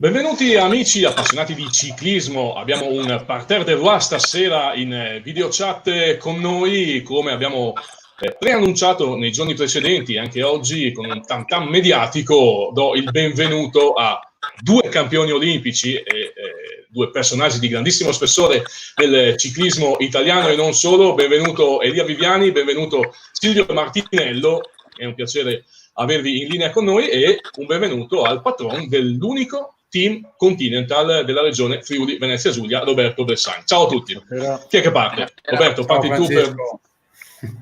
Benvenuti amici appassionati di ciclismo, abbiamo un parterre de roi stasera in video chat con noi, come abbiamo preannunciato nei giorni precedenti, anche oggi con un tam tam mediatico do il benvenuto a due campioni olimpici e due personaggi di grandissimo spessore del ciclismo italiano e non solo. Benvenuto Elia Viviani, benvenuto Silvio Martinello, è un piacere avervi in linea con noi, e un benvenuto al patron dell'unico team Continental della regione Friuli Venezia Giulia, Roberto Bressan. Ciao a tutti. Chi è che parte? Roberto, parti tu per...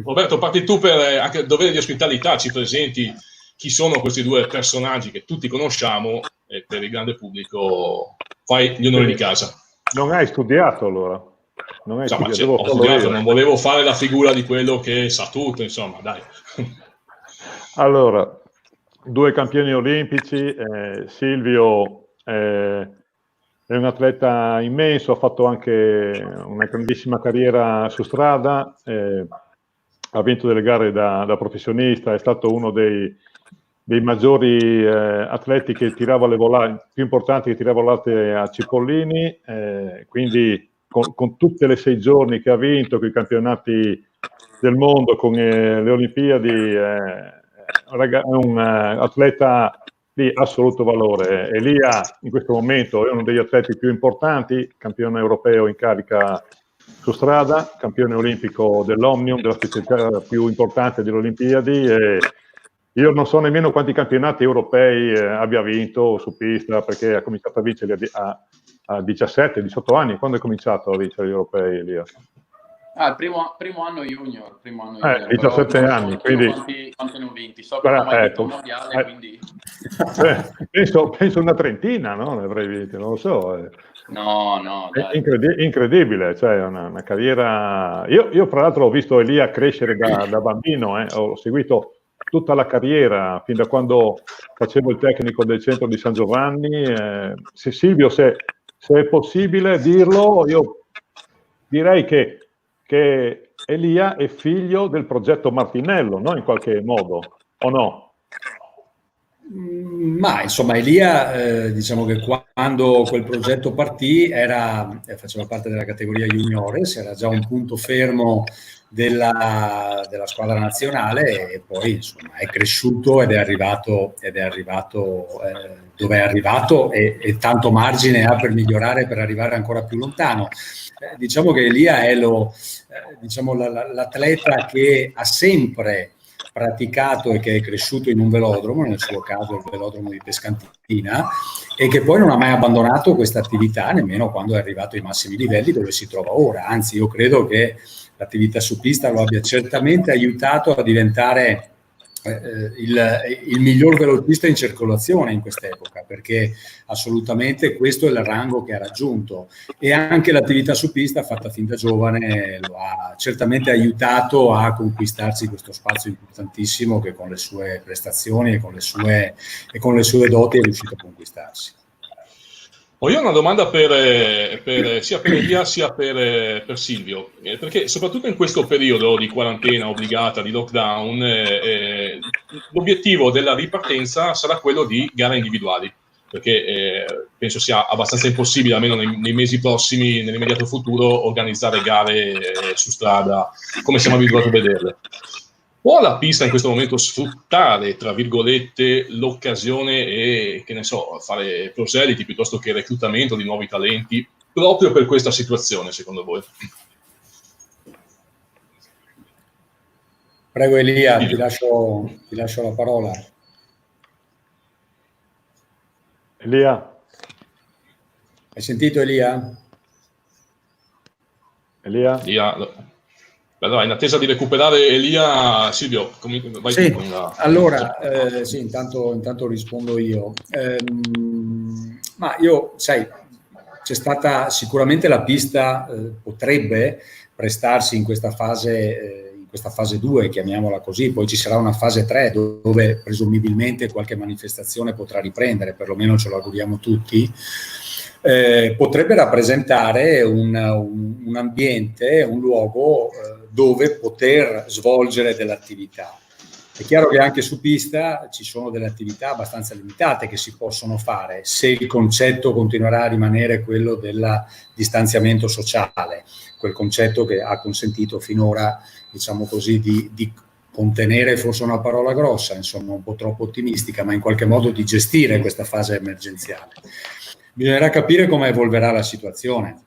Roberto, parti tu per anche il dovere di ospitalità, ci presenti chi sono questi due personaggi che tutti conosciamo e per il grande pubblico fai gli onori di casa. Non hai studiato allora? Non hai studiato? Ho studiato, non volevo fare la figura di quello che sa tutto, insomma, dai. Allora, due campioni olimpici, Silvio è un atleta immenso, ha fatto anche una grandissima carriera su strada, ha vinto delle gare da professionista, è stato uno dei maggiori atleti che tirava le volate, più importanti che tirava volate a Cipollini, quindi con tutte le 6 giorni che ha vinto, con i campionati del mondo, con le Olimpiadi, è un atleta di assoluto valore. Elia in questo momento è uno degli atleti più importanti, campione europeo in carica su strada, campione olimpico dell'Omnium, della specialità più importante delle Olimpiadi, e io non so nemmeno quanti campionati europei abbia vinto su pista, perché ha cominciato a vincere a 17-18 anni. Quando hai cominciato a vincere gli europei, Elia? Il primo anno junior, 17 anni, quindi quanti ne ho vinti? So che non ho mai vinto un mondiale, quindi penso una trentina, no? Ne avrei vinti, non lo so. No, dai. Incredibile, cioè una carriera. Io fra l'altro ho visto Elia crescere da bambino, ho seguito tutta la carriera fin da quando facevo il tecnico del centro di San Giovanni. Se Silvio, se è possibile dirlo, io direi che Elia è figlio del progetto Martinello, no? In qualche modo, o no? Ma insomma Elia, diciamo che quando quel progetto partì faceva parte della categoria juniores, era già un punto fermo della squadra nazionale, e poi insomma è cresciuto ed è arrivato dove è arrivato, e tanto margine ha per migliorare, per arrivare ancora più lontano. Diciamo che Elia è l'atleta che ha sempre praticato e che è cresciuto in un velodromo, nel suo caso il velodromo di Pescantina, e che poi non ha mai abbandonato questa attività nemmeno quando è arrivato ai massimi livelli dove si trova ora. Anzi, io credo che l'attività su pista lo abbia certamente aiutato a diventare il miglior velocista in circolazione in quest'epoca, perché assolutamente questo è il rango che ha raggiunto, e anche l'attività su pista fatta fin da giovane lo ha certamente aiutato a conquistarsi questo spazio importantissimo che con le sue prestazioni e con le sue doti è riuscito a conquistarsi. Io ho una domanda sia per Elia sia per Silvio, perché soprattutto in questo periodo di quarantena obbligata, di lockdown, l'obiettivo della ripartenza sarà quello di gare individuali, perché penso sia abbastanza impossibile, almeno nei mesi prossimi, nell'immediato futuro, organizzare gare su strada come siamo abituati a vederle. Può la pista in questo momento sfruttare, tra virgolette, l'occasione e, che ne so, fare proseliti piuttosto che reclutamento di nuovi talenti, proprio per questa situazione, secondo voi? Prego Elia, ti lascio la parola. Elia? Hai sentito Elia? Elia? Allora, in attesa di recuperare Elia, Silvio, vai sì, con la... Allora, sì, intanto rispondo io. Ma io, sai, c'è stata sicuramente la pista potrebbe prestarsi in questa fase 2, chiamiamola così, poi ci sarà una fase 3 dove presumibilmente qualche manifestazione potrà riprendere, perlomeno ce lo auguriamo tutti. Potrebbe rappresentare un ambiente, un luogo dove poter svolgere dell'attività. È chiaro che anche su pista ci sono delle attività abbastanza limitate che si possono fare se il concetto continuerà a rimanere quello del distanziamento sociale, quel concetto che ha consentito finora, diciamo così, di contenere, forse una parola grossa, insomma un po' troppo ottimistica, ma in qualche modo di gestire questa fase emergenziale. Bisognerà capire come evolverà la situazione.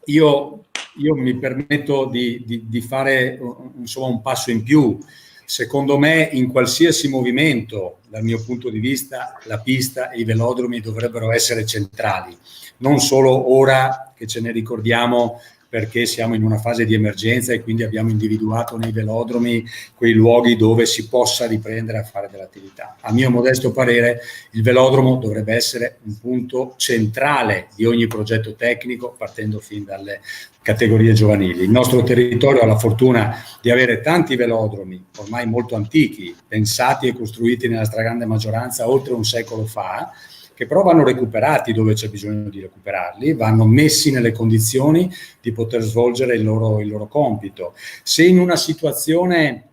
Io mi permetto di fare insomma un passo in più. Secondo me in qualsiasi movimento, dal mio punto di vista, la pista e i velodromi dovrebbero essere centrali, non solo ora che ce ne ricordiamo perché siamo in una fase di emergenza e quindi abbiamo individuato nei velodromi quei luoghi dove si possa riprendere a fare dell'attività. A mio modesto parere il velodromo dovrebbe essere un punto centrale di ogni progetto tecnico, partendo fin dalle categorie giovanili. Il nostro territorio ha la fortuna di avere tanti velodromi ormai molto antichi, pensati e costruiti nella stragrande maggioranza oltre un secolo fa, che però vanno recuperati dove c'è bisogno di recuperarli, vanno messi nelle condizioni di poter svolgere il loro compito. Se in una situazione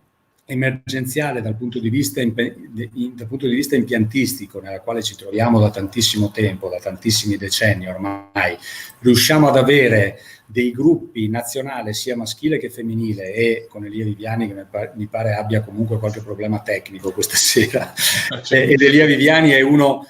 emergenziale dal punto di vista impiantistico, nella quale ci troviamo da tantissimo tempo, da tantissimi decenni ormai, riusciamo ad avere dei gruppi nazionali sia maschile che femminile, e con Elia Viviani che mi pare abbia comunque qualche problema tecnico questa sera, ed Elia Viviani è uno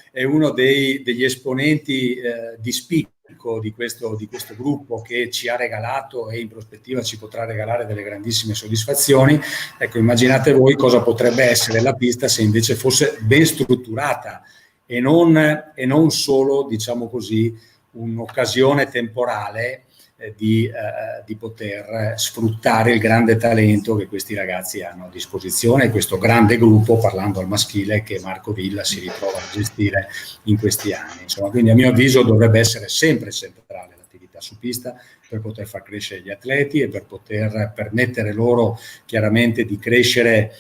degli esponenti di spicco di questo gruppo, che ci ha regalato e in prospettiva ci potrà regalare delle grandissime soddisfazioni. Ecco, immaginate voi cosa potrebbe essere la pista se invece fosse ben strutturata e non solo, diciamo così, un'occasione temporale di poter sfruttare il grande talento che questi ragazzi hanno a disposizione, e questo grande gruppo, parlando al maschile, che Marco Villa si ritrova a gestire in questi anni. Insomma, quindi a mio avviso dovrebbe essere sempre centrale l'attività su pista per poter far crescere gli atleti e per poter permettere loro chiaramente di crescere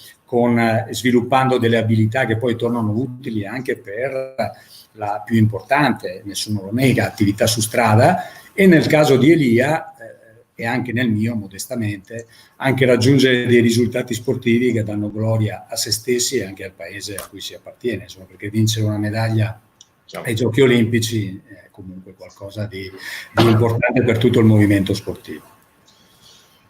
sviluppando delle abilità che poi tornano utili anche per la più importante, nessuno lo nega, attività su strada. E nel caso di Elia, e anche nel mio, modestamente, anche raggiungere dei risultati sportivi che danno gloria a se stessi e anche al paese a cui si appartiene, insomma, perché vincere una medaglia ai Giochi Olimpici è comunque qualcosa di importante per tutto il movimento sportivo.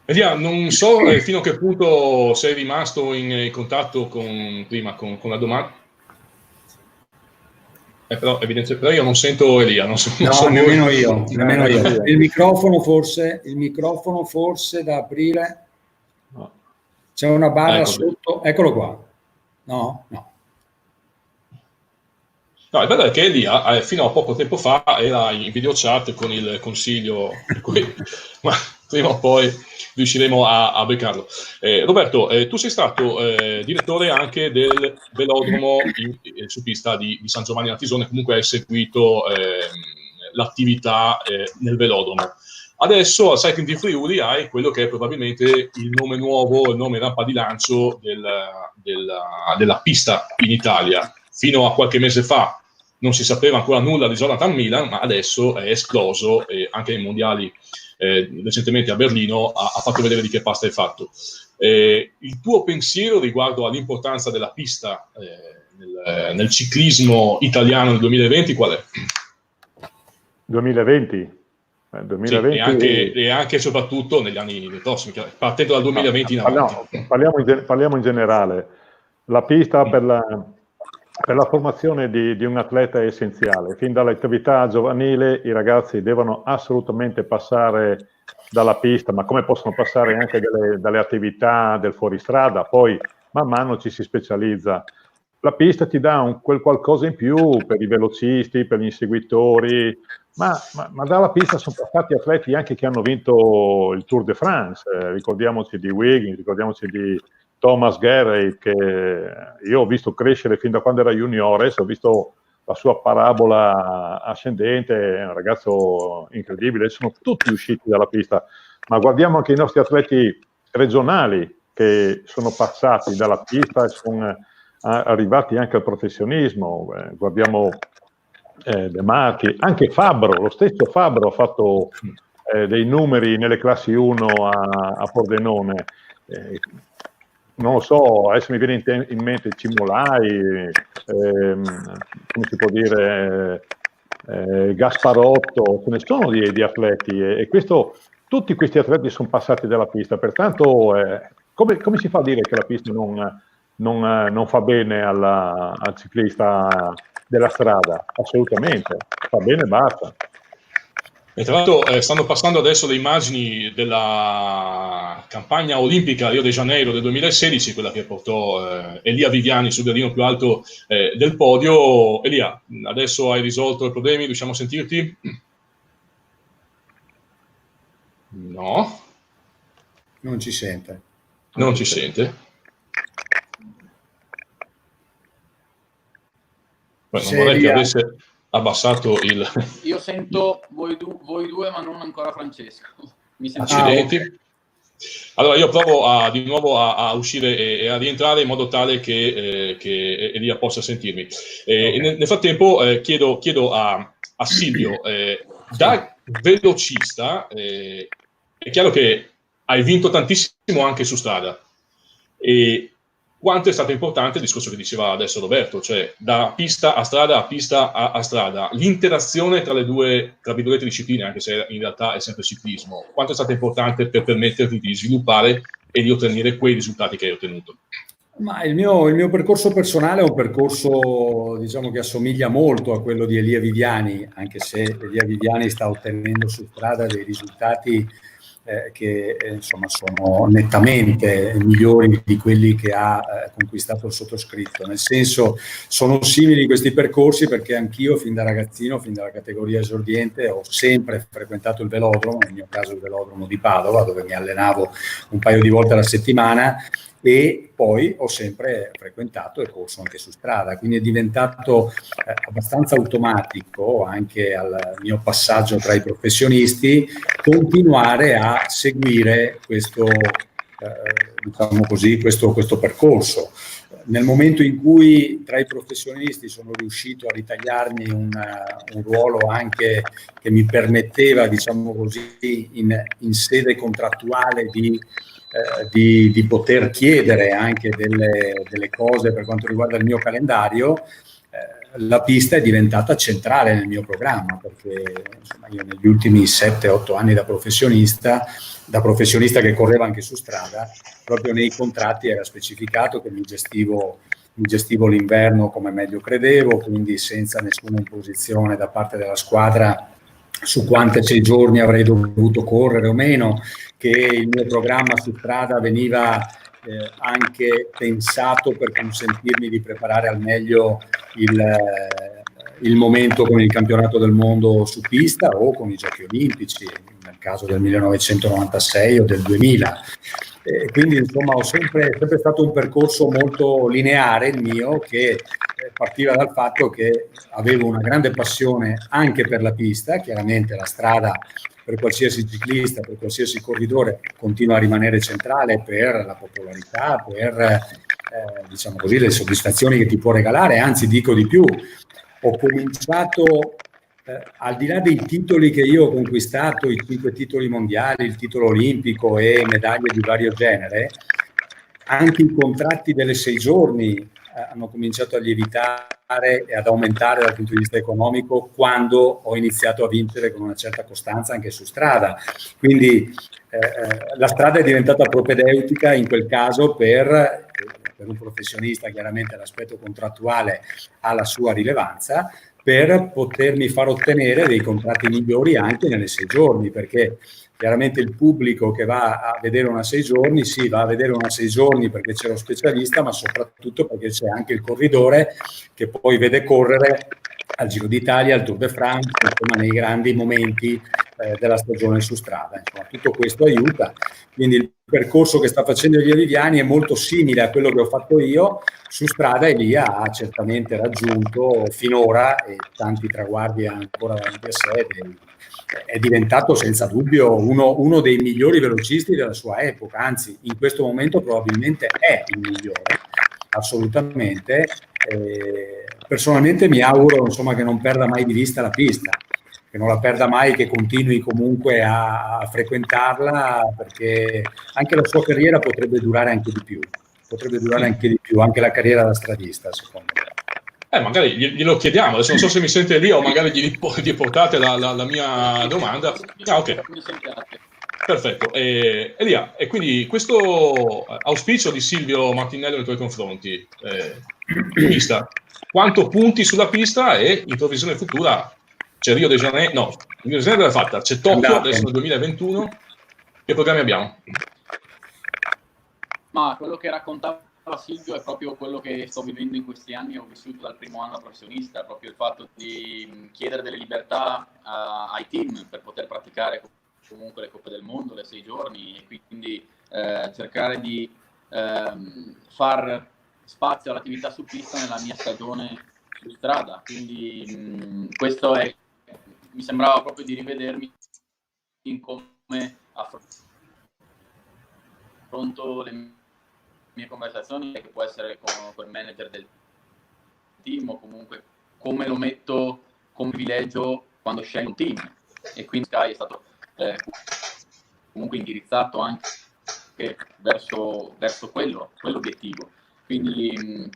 Elia, non so fino a che punto sei rimasto in contatto con la domanda. Però io non sento Elia, non so nemmeno io. Il microfono forse da aprire. No. C'è una barra sotto, eccolo qua. No. No, il bello è che Elia fino a poco tempo fa era in video chat con il consiglio, ma prima o poi riusciremo a beccarlo. Roberto, tu sei stato direttore anche del velodromo su pista di San Giovanni Latisone, comunque hai seguito l'attività nel velodromo. Adesso al Cycling di Friuli hai quello che è probabilmente il nome nuovo, il nome rampa di lancio della pista in Italia. Fino a qualche mese fa non si sapeva ancora nulla di Jonathan Milan, ma adesso è esploso e anche ai mondiali recentemente a Berlino ha fatto vedere di che pasta è fatto. Il tuo pensiero riguardo all'importanza della pista nel ciclismo italiano nel 2020 qual è? 2020? 2020 sì, e anche e soprattutto negli anni prossimi, partendo dal 2020 in avanti. Parliamo in generale. La pista per la formazione di un atleta è essenziale. Fin dall'attività giovanile i ragazzi devono assolutamente passare dalla pista, ma come possono passare anche dalle attività del fuoristrada, poi man mano ci si specializza. La pista ti dà quel qualcosa in più per i velocisti, per gli inseguitori, ma dalla pista sono passati atleti anche che hanno vinto il Tour de France, ricordiamoci di Wiggins, ricordiamoci di Thomas Geraint, che io ho visto crescere fin da quando era juniores, ho visto la sua parabola ascendente, è un ragazzo incredibile, sono tutti usciti dalla pista, ma guardiamo anche i nostri atleti regionali che sono passati dalla pista e sono arrivati anche al professionismo. Guardiamo De Marchi, anche Fabbro, lo stesso Fabbro ha fatto dei numeri nelle classi 1 a Pordenone. non lo so, adesso mi viene in mente Cimolai, come si può dire, Gasparotto, ce ne sono di atleti e tutti questi atleti sono passati dalla pista, pertanto come si fa a dire che la pista non fa bene al ciclista della strada? Assolutamente, fa bene e basta. E tra l'altro stanno passando adesso le immagini della campagna olimpica Rio de Janeiro del 2016, quella che portò Elia Viviani sul gradino più alto del podio. Elia, adesso hai risolto i problemi, riusciamo a sentirti? No. Non ci sente. Non ci sente? Beh, non vorrei che avesse abbassato il... Io sento voi due, ma non ancora Francesco. Mi sento... Accidenti. Allora io provo di nuovo a uscire e a rientrare in modo tale che Elia possa sentirmi. Okay. Nel frattempo chiedo a Silvio, da velocista, è chiaro che hai vinto tantissimo anche su strada. E quanto è stato importante il discorso che diceva adesso Roberto, cioè da pista a strada a pista a strada, l'interazione tra le due, tra virgolette, discipline, anche se in realtà è sempre ciclismo, quanto è stata importante per permetterti di sviluppare e di ottenere quei risultati che hai ottenuto? Ma il mio percorso personale è un percorso, diciamo, che assomiglia molto a quello di Elia Viviani, anche se Elia Viviani sta ottenendo su strada dei risultati che insomma sono nettamente migliori di quelli che ha conquistato il sottoscritto. Nel senso, sono simili questi percorsi perché anch'io fin da ragazzino, fin dalla categoria esordiente, ho sempre frequentato il velodromo, nel mio caso il velodromo di Padova, dove mi allenavo un paio di volte alla settimana, e poi ho sempre frequentato e corso anche su strada, quindi è diventato abbastanza automatico anche al mio passaggio tra i professionisti continuare a seguire questo, diciamo così, questo percorso. Nel momento in cui tra i professionisti sono riuscito a ritagliarmi un ruolo anche che mi permetteva, diciamo così, in sede contrattuale di poter chiedere anche delle cose per quanto riguarda il mio calendario, la pista è diventata centrale nel mio programma, perché insomma, io negli ultimi 7-8 anni da professionista che correva anche su strada, proprio nei contratti era specificato che mi gestivo l'inverno come meglio credevo, quindi senza nessuna imposizione da parte della squadra su quante 6 giorni avrei dovuto correre o meno, che il mio programma su strada veniva anche pensato per consentirmi di preparare al meglio il momento con il campionato del mondo su pista o con i giochi olimpici, nel caso del 1996 o del 2000. Quindi insomma ho sempre stato un percorso molto lineare il mio, che partiva dal fatto che avevo una grande passione anche per la pista. Chiaramente la strada per qualsiasi ciclista, per qualsiasi corridore continua a rimanere centrale per la popolarità, per diciamo così, le soddisfazioni che ti può regalare, anzi dico di più, ho cominciato al di là dei titoli che io ho conquistato, i 5 titoli mondiali, il titolo olimpico e medaglie di vario genere, anche i contratti delle 6 giorni hanno cominciato a lievitare e ad aumentare dal punto di vista economico quando ho iniziato a vincere con una certa costanza anche su strada. Quindi la strada è diventata propedeutica in quel caso per un professionista. Chiaramente l'aspetto contrattuale ha la sua rilevanza, per potermi far ottenere dei contratti migliori anche nelle 6 giorni, perché chiaramente il pubblico che va a vedere una 6 giorni, sì, va a vedere una 6 giorni perché c'è lo specialista, ma soprattutto perché c'è anche il corridore che poi vede correre al Giro d'Italia, al Tour de France, insomma nei grandi momenti della stagione su strada. Insomma, tutto questo aiuta. Quindi il percorso che sta facendo Elia Viviani è molto simile a quello che ho fatto io su strada. Elia ha certamente raggiunto finora, e tanti traguardi ancora davanti a sé, è diventato senza dubbio uno dei migliori velocisti della sua epoca, anzi in questo momento probabilmente è il migliore, assolutamente. Personalmente mi auguro insomma che non perda mai di vista la pista, che non la perda mai, che continui comunque a frequentarla, perché anche la sua carriera potrebbe durare anche di più. potrebbe durare anche di più, anche la carriera da stradista, secondo me. Magari glielo chiediamo, adesso non so se mi sente lì o magari gli portate la mia domanda. Ok, perfetto. Elia, e quindi questo auspicio di Silvio Martinello nei tuoi confronti, pista, quanto punti sulla pista e in previsione futura c'è Rio de Janeiro, no, Rio de Janeiro l'ha fatta, c'è Tokyo, adesso nel 2021, che programmi abbiamo? Ma quello che raccontava Silvio è proprio quello che sto vivendo in questi anni, ho vissuto dal primo anno professionista, proprio il fatto di chiedere delle libertà ai team per poter praticare comunque le Coppe del Mondo, le 6 giorni, e quindi cercare di far spazio all'attività su pista nella mia stagione su strada, quindi questo mi sembrava proprio di rivedermi in come affronto le mie conversazioni, che può essere con il manager del team o comunque come lo metto come privilegio quando scegli un team, e quindi Sky è stato comunque indirizzato anche verso quell'obiettivo, quindi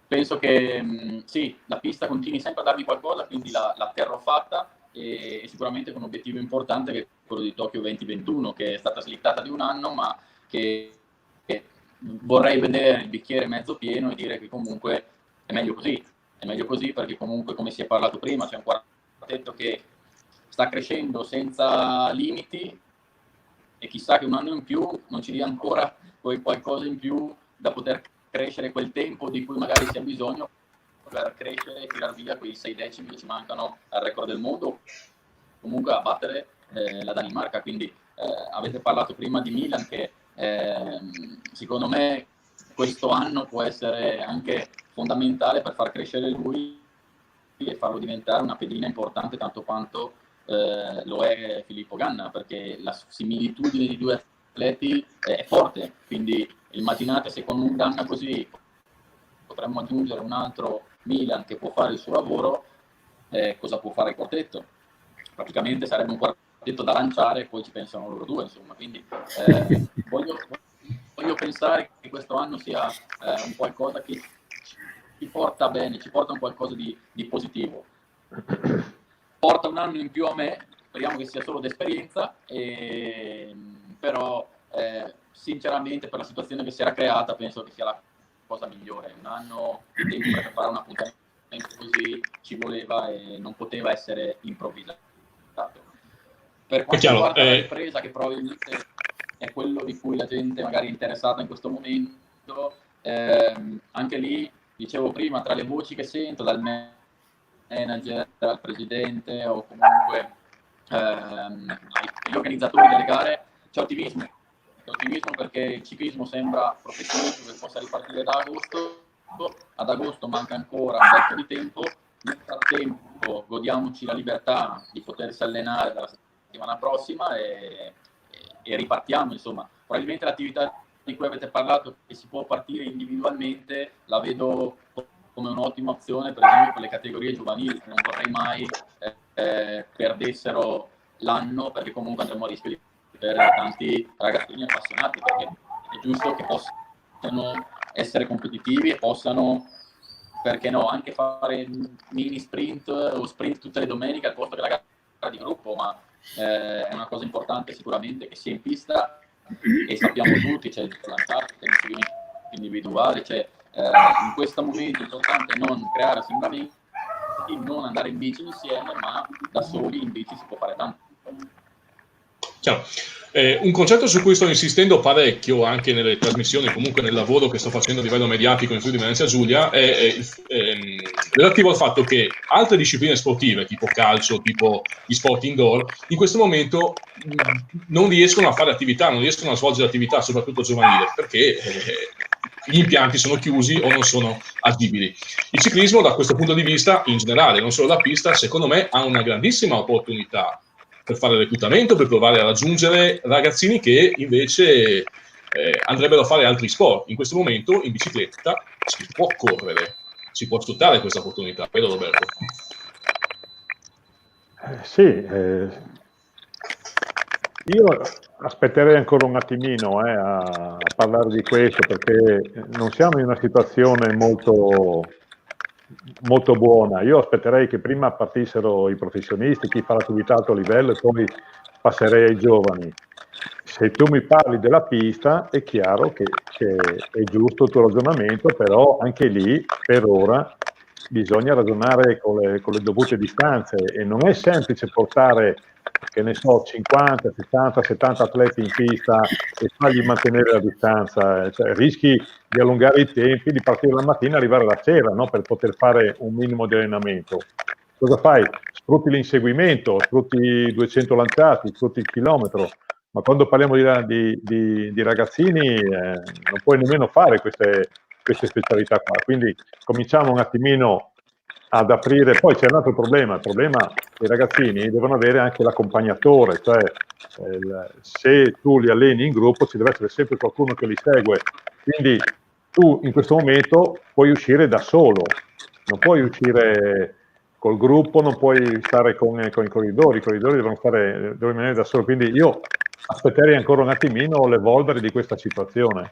penso che sì, la pista continui sempre a darmi qualcosa, quindi la terrò fatta, e sicuramente con un obiettivo importante che è quello di Tokyo 2021, che è stata slittata di un anno, ma che vorrei vedere il bicchiere mezzo pieno e dire che comunque è meglio così, perché comunque, come si è parlato prima, c'è un quartetto che sta crescendo senza limiti, e chissà che un anno in più non ci dia ancora poi qualcosa in più da poter crescere quel tempo di cui magari si ha bisogno per crescere e tirar via quei 6 decimi che ci mancano al record del mondo, comunque a battere la Danimarca. Quindi avete parlato prima di Milan, che secondo me questo anno può essere anche fondamentale per far crescere lui e farlo diventare una pedina importante tanto quanto lo è Filippo Ganna, perché la similitudine di due atleti è forte, quindi immaginate se con un Ganna così potremmo aggiungere un altro Milan che può fare il suo lavoro, cosa può fare il quartetto? Praticamente sarebbe un quartetto da lanciare, e poi ci pensano loro due, insomma. Quindi voglio pensare che questo anno sia un qualcosa che ci porta bene, ci porta un qualcosa di positivo. Porta un anno in più a me, speriamo che sia solo d'esperienza, però sinceramente per la situazione che si era creata penso che sia la cosa migliore. Un anno di tempo per fare un appuntamento così ci voleva e non poteva essere improvvisato. Per quanto riguarda la ripresa, che probabilmente è quello di cui la gente magari è interessata in questo momento, anche lì, dicevo prima, tra le voci che sento dal manager, dal presidente o comunque agli organizzatori delle gare, c'è ottimismo perché il ciclismo sembra professionistico che possa ripartire da agosto. Ad agosto manca ancora un bel po' di tempo, nel frattempo godiamoci la libertà di potersi allenare dalla settimana prossima e ripartiamo, insomma. Probabilmente l'attività di cui avete parlato, che si può partire individualmente, la vedo come un'ottima opzione, per esempio per le categorie giovanili, che non vorrei mai perdessero l'anno, perché comunque andremo a rischio di perdere tanti ragazzini appassionati, perché è giusto che possano essere competitivi e possano, perché no, anche fare mini sprint o sprint tutte le domeniche al posto della gara di gruppo, ma è una cosa importante sicuramente che sia in pista, e sappiamo tutti, c'è il lanciare, c'è il individuale, c'è in questo momento è importante non creare assembramenti, non andare in bici insieme, ma da soli in bici si può fare tanto. Ciao. Un concetto su cui sto insistendo parecchio anche nelle trasmissioni, comunque nel lavoro che sto facendo a livello mediatico in Friuli Venezia Giulia, è relativo al fatto che altre discipline sportive, tipo calcio, tipo gli sport indoor, in questo momento non riescono a fare attività, non riescono a svolgere attività, soprattutto giovanile, perché gli impianti sono chiusi o non sono agibili. Il ciclismo, da questo punto di vista, in generale, non solo la pista, secondo me ha una grandissima opportunità per fare reclutamento, per provare a raggiungere ragazzini che invece andrebbero a fare altri sport. In questo momento in bicicletta si può correre, si può sfruttare questa opportunità, vero Roberto? Sì, Io aspetterei ancora un attimino a parlare di questo, perché non siamo in una situazione molto buona. Io aspetterei che prima partissero i professionisti, chi fa l'attività a alto livello, e poi passerei ai giovani. Se tu mi parli della pista, è chiaro che è giusto il tuo ragionamento, però anche lì per ora bisogna ragionare con le dovute distanze, e non è semplice portare, che ne so, 50, 60, 70 atleti in pista e fargli mantenere la distanza, cioè, rischi di allungare i tempi, di partire la mattina e arrivare la sera, no? Per poter fare un minimo di allenamento. Cosa fai? Sfrutti l'inseguimento, sfrutti i 200 lanciati, sfrutti il chilometro, ma quando parliamo di ragazzini non puoi nemmeno fare queste specialità qua. Quindi cominciamo un attimino ad aprire. Poi c'è un altro problema, il problema che i ragazzini devono avere anche l'accompagnatore, cioè se tu li alleni in gruppo ci deve essere sempre qualcuno che li segue, quindi tu in questo momento puoi uscire da solo, non puoi uscire col gruppo, non puoi stare con i corridori devono rimanere da soli, quindi io aspetterei ancora un attimino l'evolvere di questa situazione.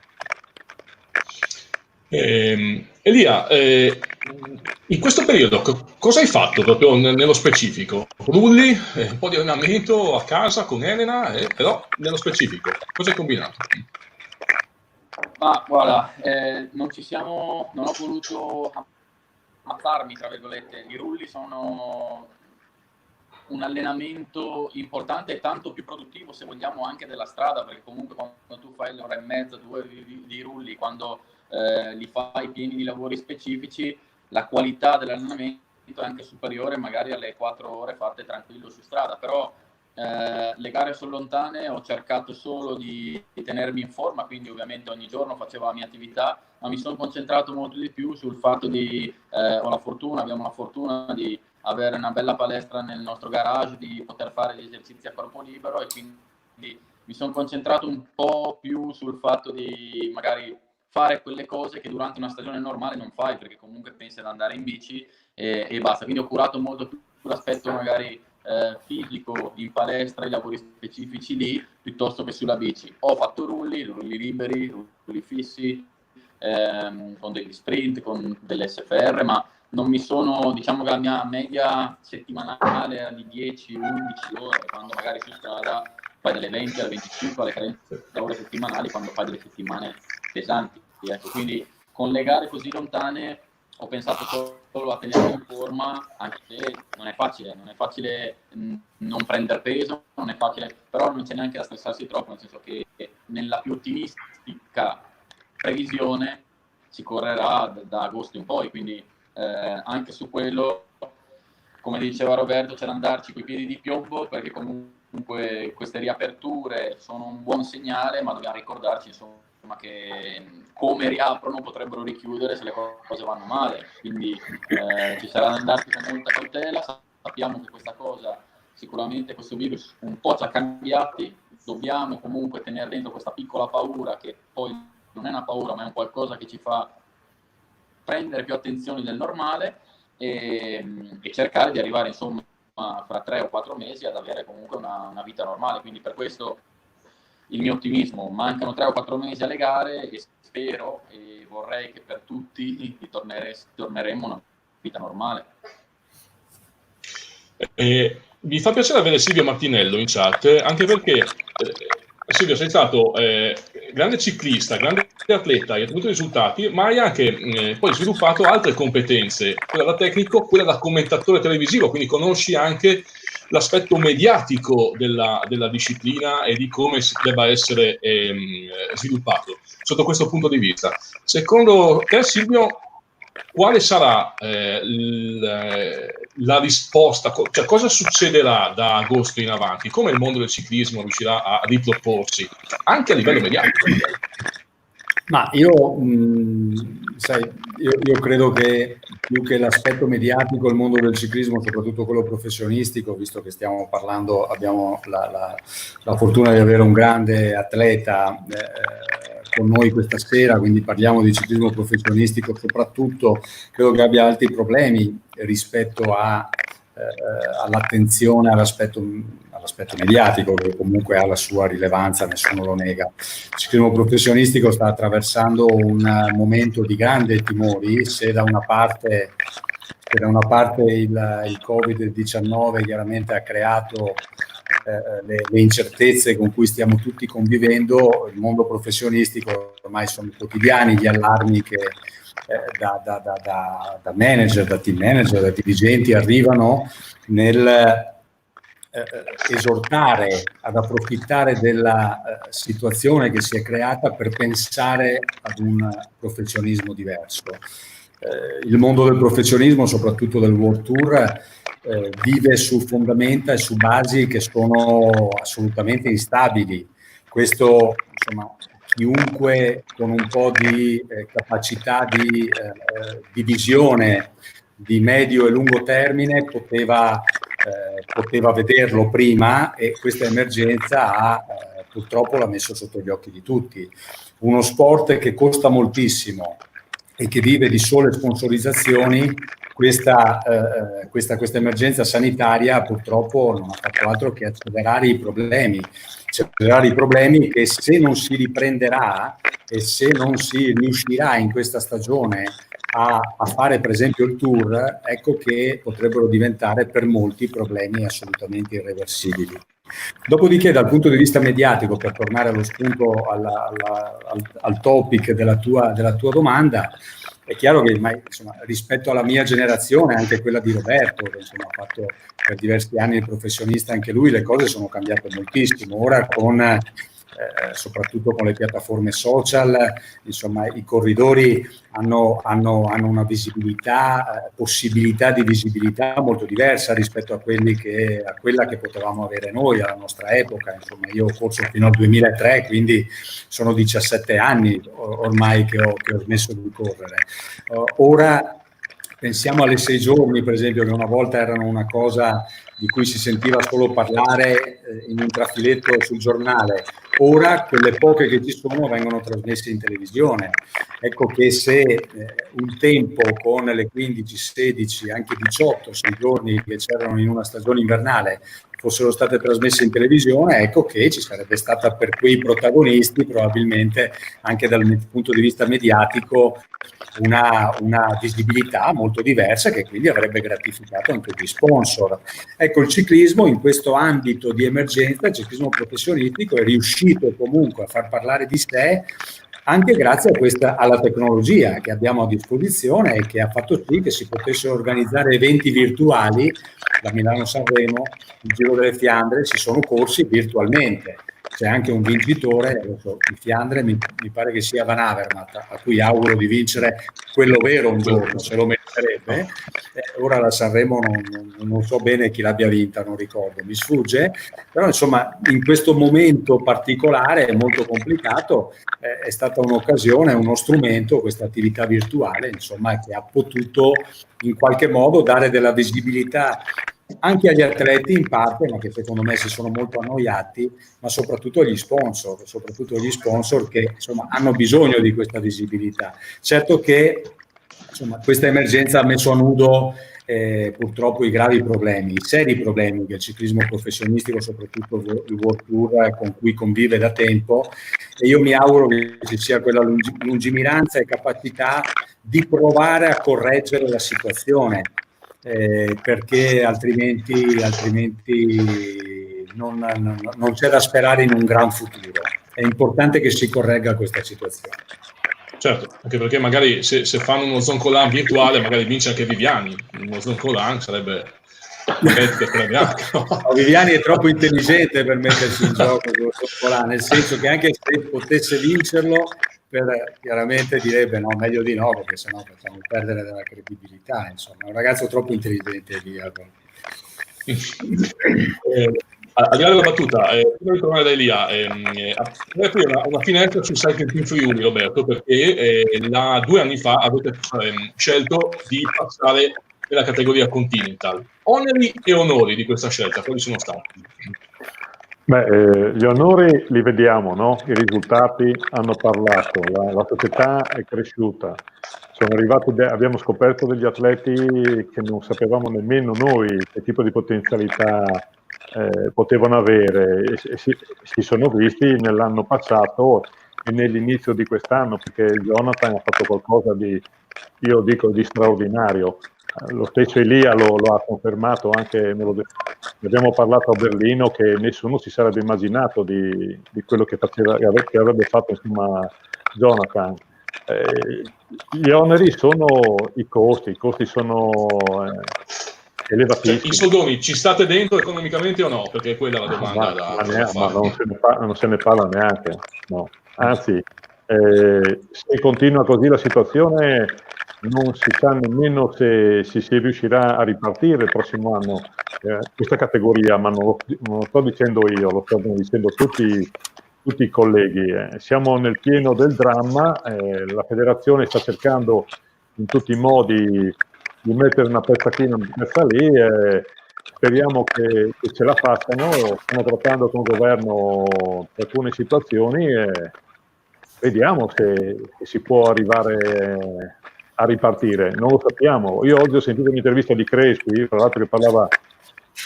Elia, in questo periodo cosa hai fatto proprio nello specifico? Rulli, un po' di allenamento a casa con Elena, però nello specifico cosa hai combinato? Ma guarda, non ho voluto ammazzarmi, tra virgolette. I rulli sono un allenamento importante e tanto più produttivo, se vogliamo, anche della strada, perché comunque quando tu fai l'ora e mezza, 2 di rulli, quando li fai pieni di lavori specifici, la qualità dell'allenamento è anche superiore magari alle 4 ore fatte tranquillo su strada. Però le gare sono lontane, ho cercato solo di tenermi in forma, quindi ovviamente ogni giorno facevo la mia attività, ma mi sono concentrato molto di più sul fatto abbiamo la fortuna di avere una bella palestra nel nostro garage, di poter fare gli esercizi a corpo libero, e quindi mi sono concentrato un po' più sul fatto di magari fare quelle cose che durante una stagione normale non fai, perché comunque pensi ad andare in bici e basta. Quindi ho curato molto più l'aspetto magari fisico in palestra, i lavori specifici lì, piuttosto che sulla bici. Ho fatto rulli liberi, rulli fissi, con degli sprint, con delle SFR, ma non mi sono, diciamo che la mia media settimanale era di 10-11 ore, quando magari su strada fai dalle 20 alle 25 alle 30 ore settimanali, quando fai delle settimane pesanti. Ecco, quindi con le gare così lontane ho pensato solo a tenermi in forma, anche se non è facile non prendere peso, non è facile, però non c'è neanche da stressarsi troppo, nel senso che nella più ottimistica previsione si correrà da agosto in poi, quindi anche su quello, come diceva Roberto, c'è da andarci coi piedi di piombo, perché comunque queste riaperture sono un buon segnale, ma dobbiamo ricordarci insomma che come riaprono potrebbero richiudere se le cose vanno male, quindi ci sarà da andarci con molta cautela. Sappiamo che questa cosa, sicuramente questo virus un po' ci ha cambiati, dobbiamo comunque tenere dentro questa piccola paura, che poi non è una paura ma è un qualcosa che ci fa prendere più attenzione del normale, e cercare di arrivare insomma fra 3 o 4 mesi ad avere comunque una vita normale. Quindi per questo il mio ottimismo: mancano 3 o 4 mesi alle gare e spero e vorrei che per tutti torneremo a una vita normale. Mi fa piacere avere Silvio Martinello in chat, anche perché Silvio, sei stato grande ciclista, grande atleta, hai ottenuto risultati, ma hai anche poi sviluppato altre competenze, quella da tecnico, quella da commentatore televisivo, quindi conosci anche l'aspetto mediatico della disciplina e di come si debba essere sviluppato sotto questo punto di vista. Secondo te, Silvio, quale sarà la risposta, cioè cosa succederà da agosto in avanti? Come il mondo del ciclismo riuscirà a riproporsi anche a livello mediatico? Ma io credo che più che l'aspetto mediatico, il mondo del ciclismo, soprattutto quello professionistico, visto che stiamo parlando, abbiamo la fortuna di avere un grande atleta con noi questa sera, quindi parliamo di ciclismo professionistico, soprattutto credo che abbia altri problemi rispetto all'attenzione all'aspetto l'aspetto mediatico, che comunque ha la sua rilevanza, nessuno lo nega. Il ciclismo professionistico sta attraversando un momento di grande timori. Se da una parte il Covid-19 chiaramente ha creato le incertezze con cui stiamo tutti convivendo, il mondo professionistico ormai sono quotidiani gli allarmi che da manager, da team manager, da dirigenti arrivano nel esortare ad approfittare della situazione che si è creata per pensare ad un professionismo diverso. Il mondo del professionismo, soprattutto del World Tour, vive su fondamenta e su basi che sono assolutamente instabili. Questo, insomma, chiunque con un po' di capacità di visione di medio e lungo termine poteva vederlo prima, e questa emergenza purtroppo l'ha messo sotto gli occhi di tutti. Uno sport che costa moltissimo e che vive di sole sponsorizzazioni, questa emergenza sanitaria purtroppo non ha fatto altro che accelerare i problemi che, se non si riprenderà e se non si riuscirà in questa stagione a fare per esempio il Tour, ecco che potrebbero diventare per molti problemi assolutamente irreversibili. Dopodiché, dal punto di vista mediatico, per tornare allo spunto, al topic della tua domanda, è chiaro che insomma, rispetto alla mia generazione, anche quella di Roberto, che insomma, ha fatto per diversi anni il professionista anche lui, le cose sono cambiate moltissimo. Ora soprattutto con le piattaforme social, insomma, i corridori hanno una visibilità, possibilità di visibilità molto diversa rispetto a quella che potevamo avere noi alla nostra epoca. Insomma, io ho corso fino al 2003, quindi sono 17 anni ormai che ho smesso di correre. Ora pensiamo alle 6 giorni, per esempio, che una volta erano una cosa di cui si sentiva solo parlare in un trafiletto sul giornale. Ora quelle poche che ci sono vengono trasmesse in televisione. Ecco che se un tempo con le 15, 16, anche 18, 6 giorni che c'erano in una stagione invernale fossero state trasmesse in televisione, ecco che ci sarebbe stata per quei protagonisti probabilmente anche dal punto di vista mediatico una visibilità molto diversa, che quindi avrebbe gratificato anche gli sponsor. Ecco, il ciclismo in questo ambito di emergenza, il ciclismo professionistico, è riuscito comunque a far parlare di sé anche grazie alla tecnologia che abbiamo a disposizione, e che ha fatto sì che si potessero organizzare eventi virtuali. Da Milano-Sanremo, il Giro delle Fiandre, si sono corsi virtualmente. C'è anche un vincitore, di Fiandre, mi pare che sia Van Avermaet, a cui auguro di vincere quello vero un giorno, se lo meriterebbe. Ora la Sanremo non so bene chi l'abbia vinta, non ricordo, mi sfugge, però insomma in questo momento particolare, molto complicato, è stata un'occasione, uno strumento, questa attività virtuale, insomma, che ha potuto in qualche modo dare della visibilità anche agli atleti in parte, ma che secondo me si sono molto annoiati, ma soprattutto agli sponsor che insomma hanno bisogno di questa visibilità. Certo che insomma questa emergenza ha messo a nudo purtroppo i seri problemi che il ciclismo professionistico, soprattutto il World Tour, con cui convive da tempo, e io mi auguro che ci sia quella lungimiranza e capacità di provare a correggere la situazione. Perché altrimenti non c'è da sperare in un gran futuro. È importante che si corregga questa situazione. Certo, anche perché magari se fanno uno zoncolan virtuale, magari vince anche Viviani. Uno zoncolan sarebbe Viviani è troppo intelligente per mettersi in gioco con lo zoncolan, nel senso che anche se potesse vincerlo, chiaramente direbbe no, meglio di no, perché sennò facciamo perdere della credibilità. Insomma, è un ragazzo troppo intelligente, Diago. Al di là della battuta, prima di tornare da Elia, qui una finestra sul Cycling Team Friuli, Roberto, perché 2 anni fa avete scelto di passare nella categoria Continental. Oneri e onori di questa scelta, quali sono stati? Gli onori li vediamo, no? I risultati hanno parlato, la società è cresciuta, abbiamo scoperto degli atleti che non sapevamo nemmeno noi che tipo di potenzialità potevano avere, e si sono visti nell'anno passato e nell'inizio di quest'anno, perché Jonathan ha fatto qualcosa di, io dico, di straordinario. Lo stesso Elia lo ha confermato, anche ne abbiamo parlato a Berlino, che nessuno si sarebbe immaginato di quello che avrebbe fatto, insomma, Jonathan. Gli oneri sono i costi sono elevatissimi. Cioè, i soldoni ci state dentro economicamente o no? Perché quella è la domanda da fare. Ma non se ne parla neanche, no. Anzi, se continua così la situazione non si sa nemmeno se si riuscirà a ripartire il prossimo anno questa categoria, ma non lo sto dicendo io, lo stanno dicendo tutti i colleghi. Siamo nel pieno del dramma, la federazione sta cercando in tutti i modi di mettere una pezza qui, una pezza lì, speriamo che ce la facciano. Stiamo trattando con il governo per alcune situazioni e vediamo se si può arrivare a ripartire. Non lo sappiamo. Io oggi ho sentito un'intervista di Crespi, tra l'altro, che parlava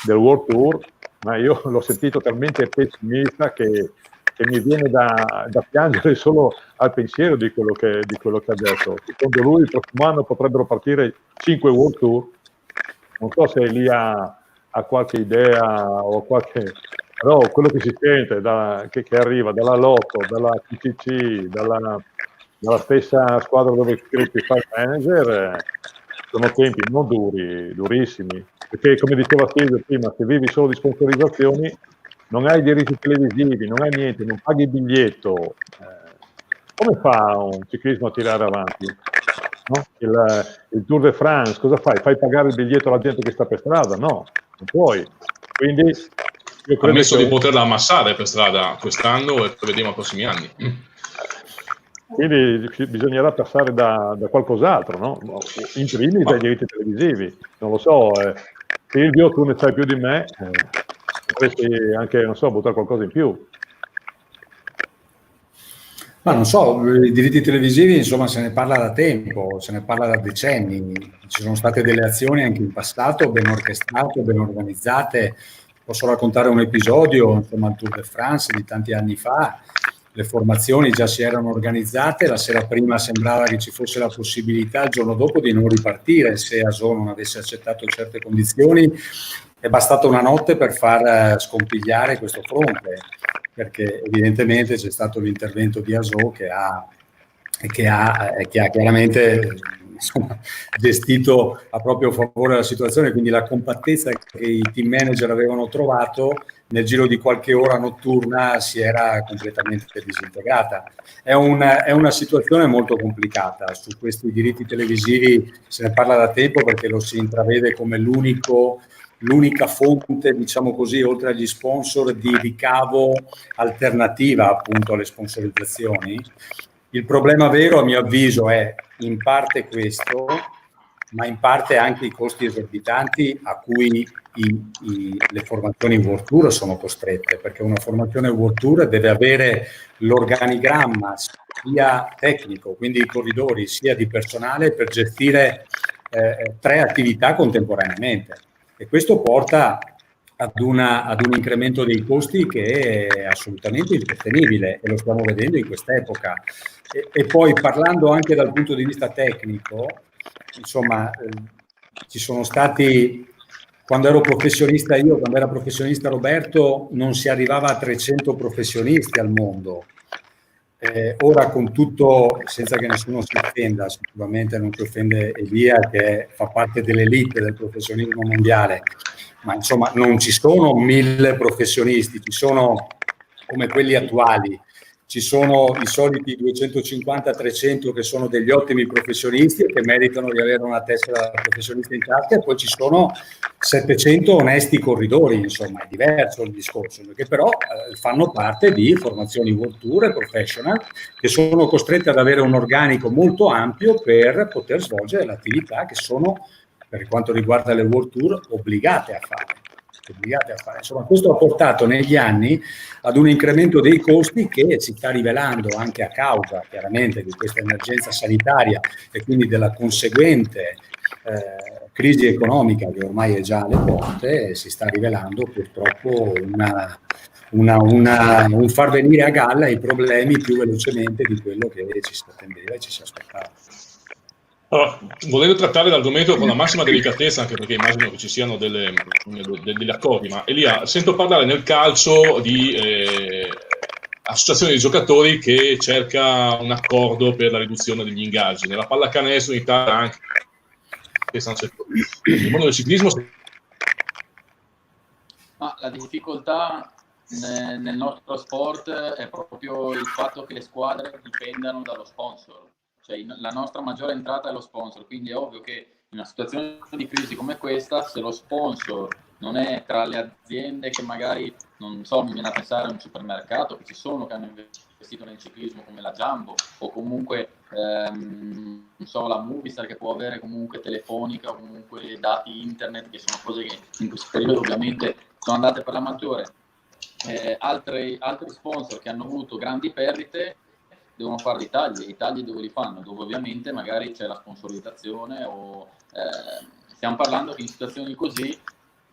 del World Tour, ma io l'ho sentito talmente pessimista che mi viene da piangere solo al pensiero di quello che ha detto. Secondo lui il prossimo anno potrebbero partire 5 World Tour. Non so se lì ha qualche idea o qualche... Però quello che si sente che arriva dalla Lotto, dalla CCC, dalla stessa squadra dove Crespi fa il manager, sono tempi non durissimi. Perché, come diceva Silvio prima, se vivi solo di sponsorizzazioni, non hai diritti televisivi, non hai niente, non paghi il biglietto, come fa un ciclismo a tirare avanti? No? Il Tour de France, cosa fai? Fai pagare il biglietto alla gente che sta per strada? No, non puoi. Quindi io credo ammesso di poterla ammassare per strada quest'anno e vediamo i prossimi anni. Quindi bisognerà passare da qualcos'altro, no? In primis dai diritti televisivi. Non lo so, Silvio, tu ne sai più di me, potresti anche, non so, buttare qualcosa in più. Ma non so, i diritti televisivi, insomma, se ne parla da tempo, se ne parla da decenni. Ci sono state delle azioni anche in passato, ben orchestrate, ben organizzate. Posso raccontare un episodio, insomma, il Tour de France di tanti anni fa. Le formazioni già si erano organizzate, la sera prima sembrava che ci fosse la possibilità il giorno dopo di non ripartire se ASO non avesse accettato certe condizioni. È bastata una notte per far scompigliare questo fronte, perché evidentemente c'è stato l'intervento di ASO che ha chiaramente, insomma, gestito a proprio favore la situazione, quindi la compattezza che i team manager avevano trovato nel giro di qualche ora notturna si era completamente disintegrata. È una situazione molto complicata. Su questi diritti televisivi se ne parla da tempo perché lo si intravede come l'unica fonte, diciamo così, oltre agli sponsor, di ricavo alternativa appunto alle sponsorizzazioni. Il problema vero, a mio avviso, è in parte questo, ma in parte anche i costi esorbitanti a cui le formazioni World Tour sono costrette, perché una formazione World Tour deve avere l'organigramma sia tecnico, quindi i corridori, sia di personale per gestire 3 attività contemporaneamente. E questo porta ad un incremento dei costi che è assolutamente insostenibile e lo stiamo vedendo in quest'epoca. E poi, parlando anche dal punto di vista tecnico, insomma, ci sono stati, quando era professionista Roberto, non si arrivava a 300 professionisti al mondo. Ora, con tutto, senza che nessuno si offenda, sicuramente non si offende Elia, che fa parte dell'elite del professionismo mondiale, ma insomma non ci sono 1000 professionisti, ci sono, come quelli attuali, ci sono i soliti 250-300 che sono degli ottimi professionisti e che meritano di avere una tessera da professionista in tasca, e poi ci sono 700 onesti corridori. Insomma, è diverso il discorso, perché però fanno parte di formazioni World Tour e professional che sono costrette ad avere un organico molto ampio per poter svolgere l'attività che sono, per quanto riguarda le World Tour, obbligate a fare. Insomma, questo ha portato negli anni ad un incremento dei costi che si sta rivelando anche a causa chiaramente di questa emergenza sanitaria e quindi della conseguente crisi economica che ormai è già alle porte, si sta rivelando purtroppo un far venire a galla i problemi più velocemente di quello che ci si attendeva e ci si aspettava. Allora, volendo trattare l'argomento con la massima delicatezza, anche perché immagino che ci siano degli accordi, ma Elia, sento parlare nel calcio di associazione di giocatori che cerca un accordo per la riduzione degli ingaggi. Nella pallacanestro in Italia anche nel mondo del ciclismo. La difficoltà nel nostro sport è proprio il fatto che le squadre dipendano dallo sponsor. Cioè, la nostra maggiore entrata è lo sponsor, quindi è ovvio che in una situazione di crisi come questa, se lo sponsor non è tra le aziende che magari, non so, mi viene a pensare a un supermercato, che ci sono, che hanno investito nel ciclismo come la Jumbo, o comunque non so, la Movistar, che può avere comunque telefonica o comunque dati internet, che sono cose che in questo periodo ovviamente sono andate per la maggiore. Altri sponsor che hanno avuto grandi perdite devono fare i tagli dove li fanno, dove ovviamente magari c'è la sponsorizzazione o stiamo parlando che in situazioni così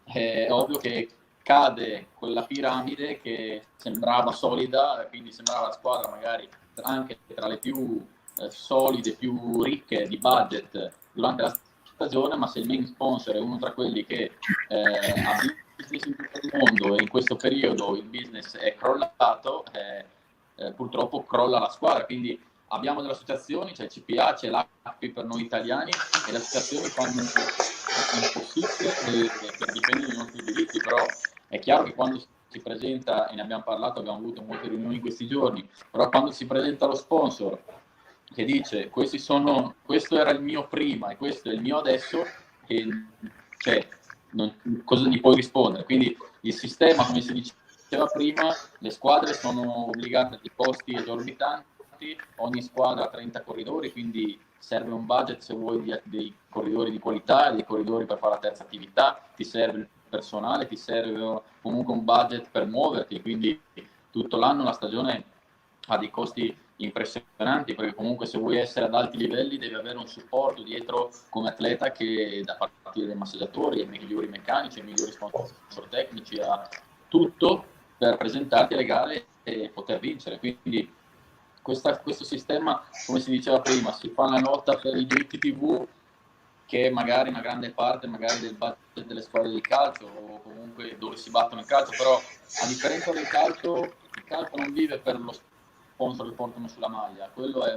è ovvio che cade quella piramide che sembrava solida, quindi sembrava la squadra magari anche tra le più solide, più ricche di budget durante la stagione, ma se il main sponsor è uno tra quelli che ha business in tutto il mondo e in questo periodo il business è crollato, purtroppo crolla la squadra. Quindi abbiamo delle associazioni, c'è il CPA, c'è l'AFI per noi italiani, e le associazioni fanno il possibile per difendere i nostri diritti, però è chiaro che quando si presenta, e ne abbiamo parlato, abbiamo avuto molte riunioni in questi giorni, però quando si presenta lo sponsor che dice questo era il mio prima e questo è il mio adesso, cosa gli puoi rispondere? Quindi il sistema, come si diceva prima, le squadre sono obbligate a dei costi esorbitanti, ogni squadra ha 30 corridori, quindi serve un budget se vuoi dei corridori di qualità, dei corridori per fare la terza attività, ti serve il personale, ti serve comunque un budget per muoverti, quindi tutto l'anno la stagione ha dei costi impressionanti, perché comunque se vuoi essere ad alti livelli devi avere un supporto dietro come atleta, che da partire dai massaggiatori ai migliori meccanici, ai migliori sponsor tecnici, a tutto per presentarti alle gare e poter vincere. Quindi questo sistema, come si diceva prima, si fa la lotta per i diritti TV, che magari una grande parte magari del budget delle squadre di calcio o comunque dove si battono il calcio, però a differenza del calcio, il calcio non vive per lo sponsor che portano sulla maglia, quello è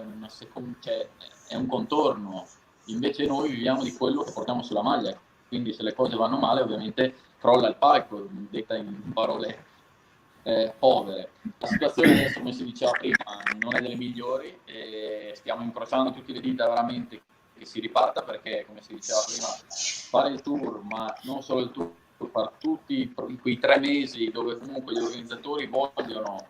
un contorno, invece noi viviamo di quello che portiamo sulla maglia, quindi se le cose vanno male ovviamente crolla il palco, detta in parole povere. La situazione adesso, come si diceva prima, non è delle migliori e stiamo incrociando tutte le dita veramente che si riparta, perché come si diceva prima, fare il tour, ma non solo il tour, fare tutti quei 3 mesi dove comunque gli organizzatori vogliono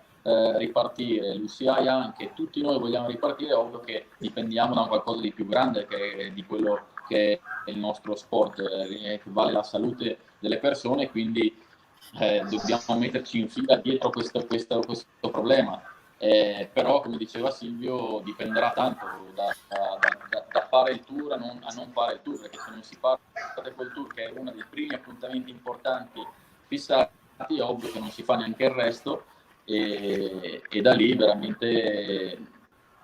ripartire, l'UCI anche, tutti noi vogliamo ripartire, è ovvio che dipendiamo da qualcosa di più grande di quello che è il nostro sport, che vale la salute delle persone, quindi dobbiamo metterci in fila dietro questo problema. Però come diceva Silvio, dipenderà tanto da fare il tour a non fare il tour, perché se non si parte col tour, che è uno dei primi appuntamenti importanti fissati, è ovvio che non si fa neanche il resto, e da lì veramente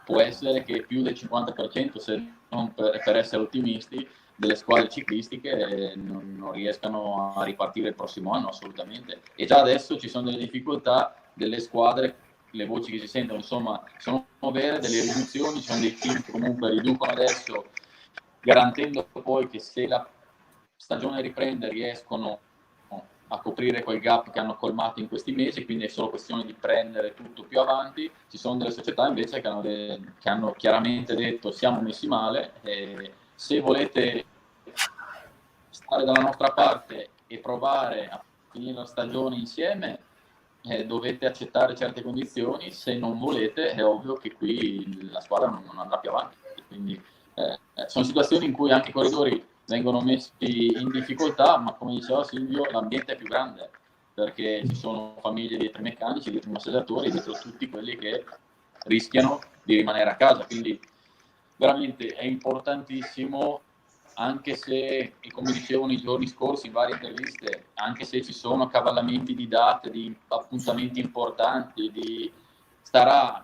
può essere che più del 50%, se non per essere ottimisti, delle squadre ciclistiche non riescano a ripartire il prossimo anno, assolutamente. E già adesso ci sono delle difficoltà delle squadre, le voci che si sentono insomma sono vere, delle riduzioni, ci sono dei team che comunque riducono adesso, garantendo poi che se la stagione riprende riescono a coprire quel gap che hanno colmato in questi mesi, quindi è solo questione di prendere tutto più avanti. Ci sono delle società invece che hanno chiaramente detto siamo messi male, se volete stare dalla nostra parte e provare a finire la stagione insieme, dovete accettare certe condizioni, se non volete è ovvio che qui la squadra non andrà più avanti. Quindi sono situazioni in cui anche i corridori vengono messi in difficoltà, ma come diceva Silvio, l'ambiente è più grande, perché ci sono famiglie dietro i meccanici, dietro i massaggiatori, dietro tutti quelli che rischiano di rimanere a casa. Quindi veramente è importantissimo anche se, e come dicevo nei giorni scorsi in varie interviste, anche se ci sono accavallamenti di date, di appuntamenti importanti, starà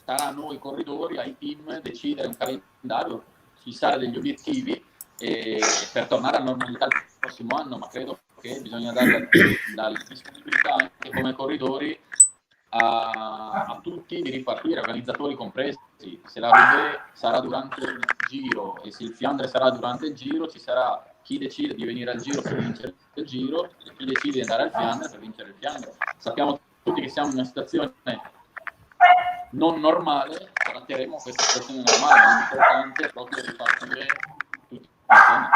a noi corridori, ai team, decidere un calendario, fissare degli obiettivi per tornare alla normalità il prossimo anno, ma credo che bisogna dare la disponibilità anche come corridori a tutti di ripartire, organizzatori compresi. Se la Roubaix sarà durante il giro e se il Fiandre sarà durante il giro, ci sarà chi decide di venire al giro per vincere il giro e chi decide di andare al Fiandre per vincere il Fiandre. Sappiamo tutti che siamo in una situazione non normale, tratteremo questa situazione normale, ma l'importante è proprio ripartire tutti insieme.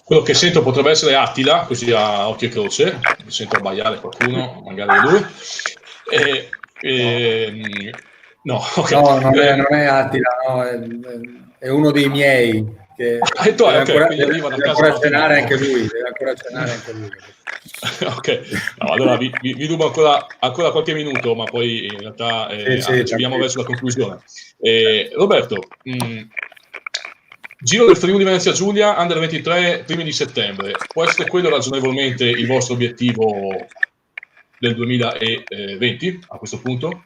Quello che sento potrebbe essere Attila, così a occhio e croce, mi sento abbaiare qualcuno, magari lui. No, okay. No, non è Attila, no, è uno dei miei che deve ancora cenare anche lui, deve ancora cenare anche lui. Ok, no, allora vi rubo ancora qualche minuto, ma poi in realtà ci abbiamo verso la conclusione. Roberto, Giro del Friuli Venezia Giulia, Under 23, primi di settembre. Può essere quello ragionevolmente il vostro obiettivo del 2020 a questo punto?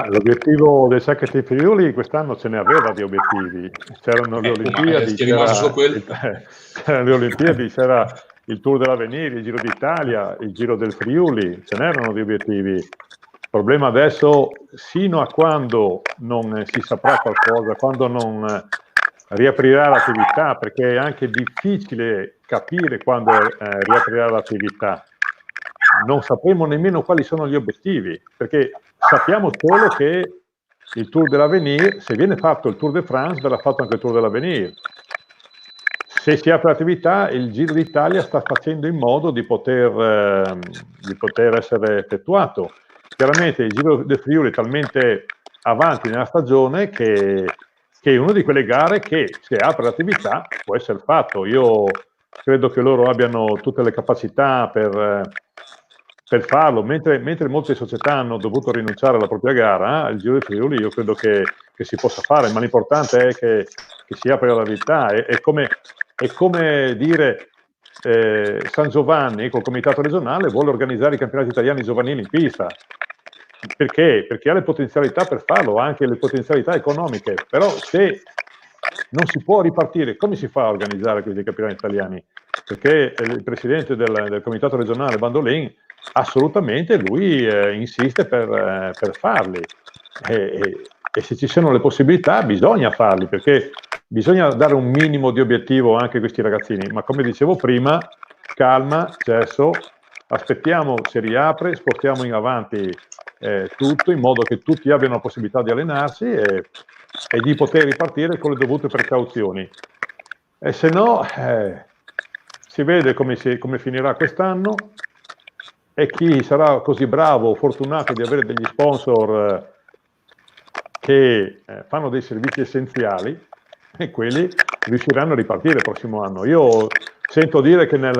L'obiettivo del Sacchetti Friuli quest'anno ce ne aveva di obiettivi. C'erano le Olimpiadi, c'erano le Olimpiadi, c'era il Tour dell'Avenir, il Giro d'Italia, il Giro del Friuli, ce n'erano di obiettivi. Il problema adesso, sino a quando non si saprà qualcosa, quando non riaprirà l'attività, perché è anche difficile capire quando riaprirà l'attività. Non sapremo nemmeno quali sono gli obiettivi, perché sappiamo solo che il Tour dell'Avenir, se viene fatto il Tour de France, verrà fatto anche il Tour dell'Avenir. Se si apre l'attività, il Giro d'Italia sta facendo in modo di poter essere effettuato. Chiaramente il Giro del Friuli è talmente avanti nella stagione che è una di quelle gare che, se apre l'attività, può essere fatto. Io credo che loro abbiano tutte le capacità per farlo, mentre molte società hanno dovuto rinunciare alla propria gara, il Giro del Friuli io credo che si possa fare, ma l'importante è che si apra l'attività. È come dire San Giovanni col comitato regionale vuole organizzare i campionati italiani giovanili in pista. Perché? Perché ha le potenzialità per farlo, ha anche le potenzialità economiche, però se non si può ripartire, come si fa a organizzare questi campionati italiani? Perché il presidente del comitato regionale Bandolin assolutamente lui insiste per farli e se ci sono le possibilità bisogna farli, perché bisogna dare un minimo di obiettivo anche a questi ragazzini, ma come dicevo prima, calma, cesso, aspettiamo se riapre, spostiamo in avanti tutto in modo che tutti abbiano la possibilità di allenarsi e di poter ripartire con le dovute precauzioni. E se no si vede come finirà quest'anno e chi sarà così bravo o fortunato di avere degli sponsor che fanno dei servizi essenziali e quelli riusciranno a ripartire il prossimo anno. Io sento dire che nel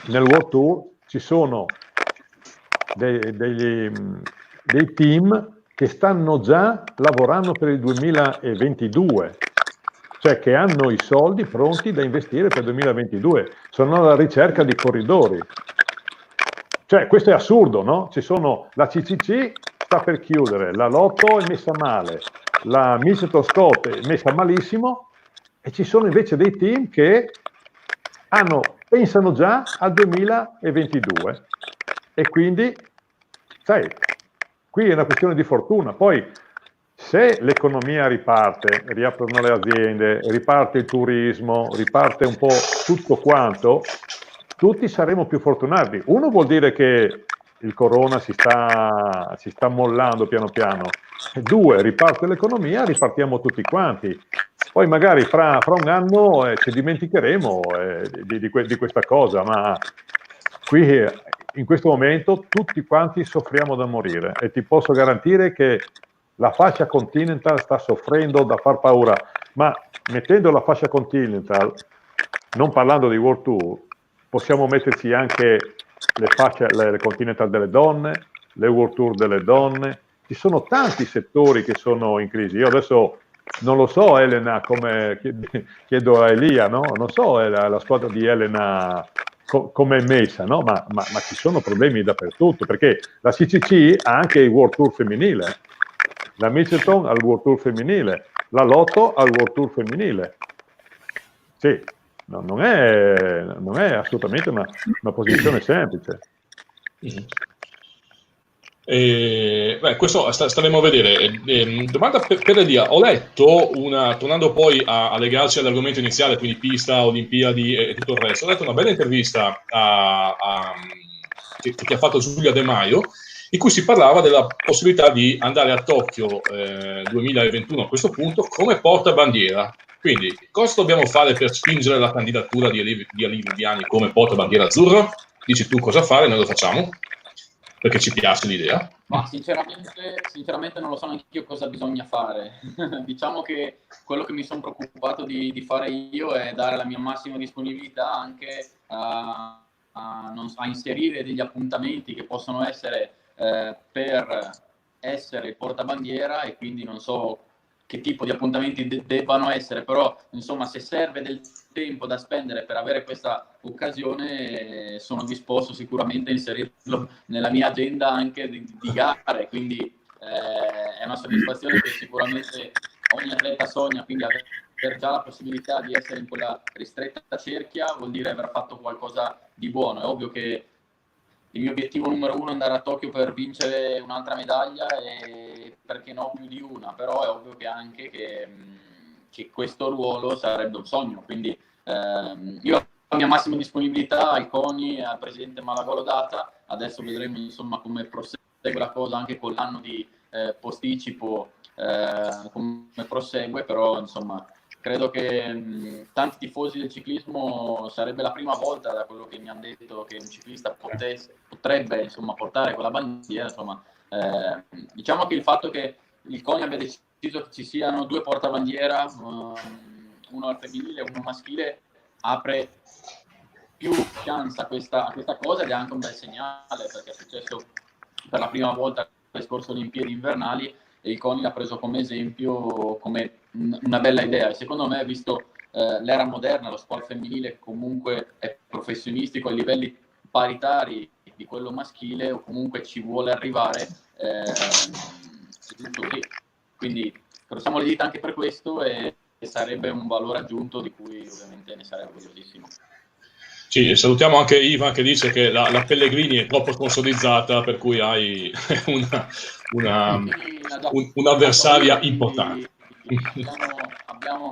World Tour ci sono dei team che stanno già lavorando per il 2022, cioè che hanno i soldi pronti da investire per il 2022, sono alla ricerca di corridori. Cioè, questo è assurdo, no? La CCC sta per chiudere, la Lotto è messa male, la Mitchelton Scott è messa malissimo e ci sono invece dei team che pensano già al 2022 e quindi, sai, qui è una questione di fortuna. Poi se l'economia riparte, riaprono le aziende, riparte il turismo, riparte un po' tutto quanto, tutti saremo più fortunati. Uno vuol dire che il corona si sta mollando piano piano. E due, riparte l'economia, ripartiamo tutti quanti. Poi magari fra un anno ci dimenticheremo di questa cosa, ma qui in questo momento tutti quanti soffriamo da morire e ti posso garantire che la fascia Continental sta soffrendo da far paura, ma mettendo la fascia Continental, non parlando di World Tour, possiamo metterci anche le Continental delle donne, le World Tour delle donne, ci sono tanti settori che sono in crisi. Io adesso non lo so, Elena, come chiedo a Elia, no? Non so la squadra di Elena come è messa, no? Ma ci sono problemi dappertutto, perché la CCC ha anche il World Tour femminile, la Mitchelton ha il World Tour femminile, la Lotto ha il World Tour femminile. Sì, no, non è assolutamente una posizione semplice. Questo staremo a vedere. Domanda per Elia. Ho letto tornando poi a legarci all'argomento iniziale, quindi pista, Olimpiadi e tutto il resto, ho letto una bella intervista che ha fatto Giulia De Maio, in cui si parlava della possibilità di andare a Tokyo 2021 a questo punto come portabandiera. Quindi, cosa dobbiamo fare per spingere la candidatura di Ali Viviani come portabandiera azzurro? Dici tu cosa fare, noi lo facciamo, perché ci piace l'idea. Ma sinceramente non lo so neanche io cosa bisogna fare. Diciamo che quello che mi sono preoccupato di fare io è dare la mia massima disponibilità anche a inserire degli appuntamenti che possono essere per essere il portabandiera, e quindi non so che tipo di appuntamenti debbano essere, però insomma se serve del tempo da spendere per avere questa occasione, sono disposto sicuramente a inserirlo nella mia agenda anche di gare, quindi è una soddisfazione che sicuramente ogni atleta sogna, quindi aver già la possibilità di essere in quella ristretta cerchia vuol dire aver fatto qualcosa di buono. È ovvio che il mio obiettivo numero uno è andare a Tokyo per vincere un'altra medaglia, e perché no più di una, però è ovvio che anche che questo ruolo sarebbe un sogno, quindi io ho la mia massima disponibilità al CONI, al presidente Malagolo data. Adesso vedremo insomma come prosegue la cosa anche con l'anno di posticipo, come prosegue, però insomma credo che tanti tifosi del ciclismo, sarebbe la prima volta, da quello che mi hanno detto, che un ciclista potrebbe insomma portare quella bandiera. Insomma, diciamo che il fatto che il CONI abbia deciso che ci siano due portabandiera, uno al femminile e uno maschile, apre più chance a questa cosa, ed è anche un bel segnale, perché è successo per la prima volta alle scorse Olimpiadi invernali e il CONI l'ha preso come esempio, come una bella idea. E secondo me, visto l'era moderna, lo sport femminile comunque è professionistico a livelli paritari di quello maschile, o comunque ci vuole arrivare, tutto lì. Quindi crossiamo le dita anche per questo, e sarebbe un valore aggiunto di cui ovviamente ne sarei orgogliosissimo. Sì, salutiamo anche Ivan che dice che la Pellegrini è troppo sponsorizzata, per cui hai un'avversaria importante. Abbiamo...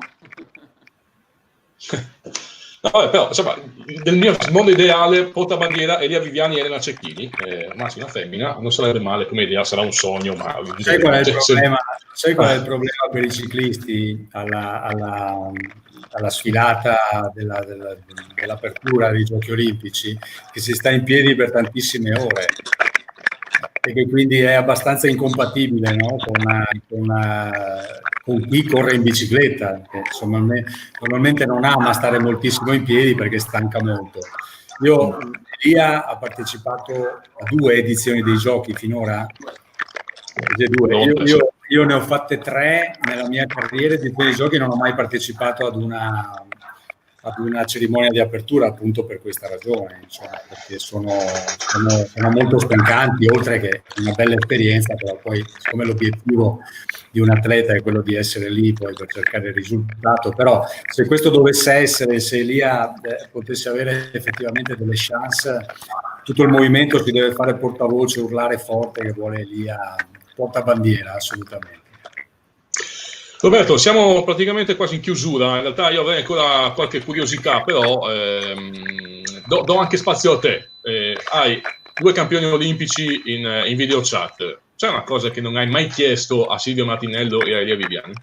No, vabbè, però insomma, nel mio mondo ideale portabandiera Elia Viviani e Elena Cecchini, maschio e una femmina, non sarebbe male come idea, sarà un sogno, ma sai qual è il problema per i ciclisti alla sfilata dell'apertura dei Giochi Olimpici? Che si sta in piedi per tantissime ore e che quindi è abbastanza incompatibile, no? con chi corre in bicicletta, che insomma normalmente non ama stare moltissimo in piedi perché stanca molto. Elia ha partecipato a 2 edizioni dei Giochi finora. Io ne ho fatte 3 nella mia carriera di Giochi, non ho mai partecipato ad una cerimonia di apertura, appunto per questa ragione, cioè perché sono molto stancanti, oltre che una bella esperienza, però poi siccome l'obiettivo di un atleta è quello di essere lì poi per cercare il risultato, però se questo dovesse essere, se Elia potesse avere effettivamente delle chance, tutto il movimento si deve fare portavoce, urlare forte che vuole Elia portabandiera, assolutamente. Roberto, siamo praticamente quasi in chiusura. In realtà io avrei ancora qualche curiosità, però do anche spazio a te. Hai 2 campioni olimpici in video chat. C'è una cosa che non hai mai chiesto a Silvio Martinello e a Elia Viviani?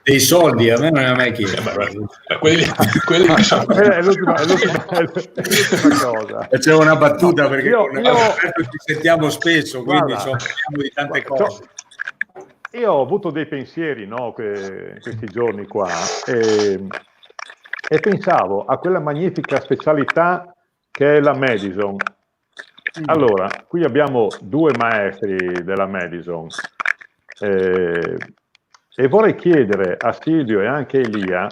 Dei soldi, a me non ne ha mai chiesto. Quelli è l'ultima cosa. C'è una battuta, perché ci sentiamo spesso, quindi parliamo di tante cose. Io ho avuto dei pensieri, no, questi giorni qua, e pensavo a quella magnifica specialità che è la Madison, Allora, qui abbiamo due maestri della Madison e vorrei chiedere a Silvio e anche a Elia,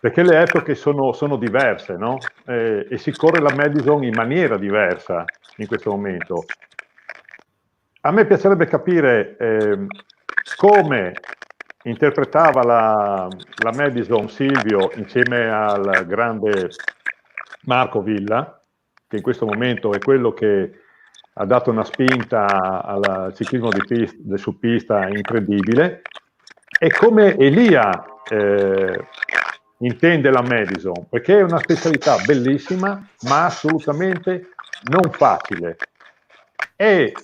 perché le epoche sono diverse, no? E si corre la Madison in maniera diversa in questo momento. A me piacerebbe capire come interpretava la Madison Silvio insieme al grande Marco Villa, che in questo momento è quello che ha dato una spinta al ciclismo su pista incredibile, e come Elia intende la Madison, perché è una specialità bellissima, ma assolutamente non facile. E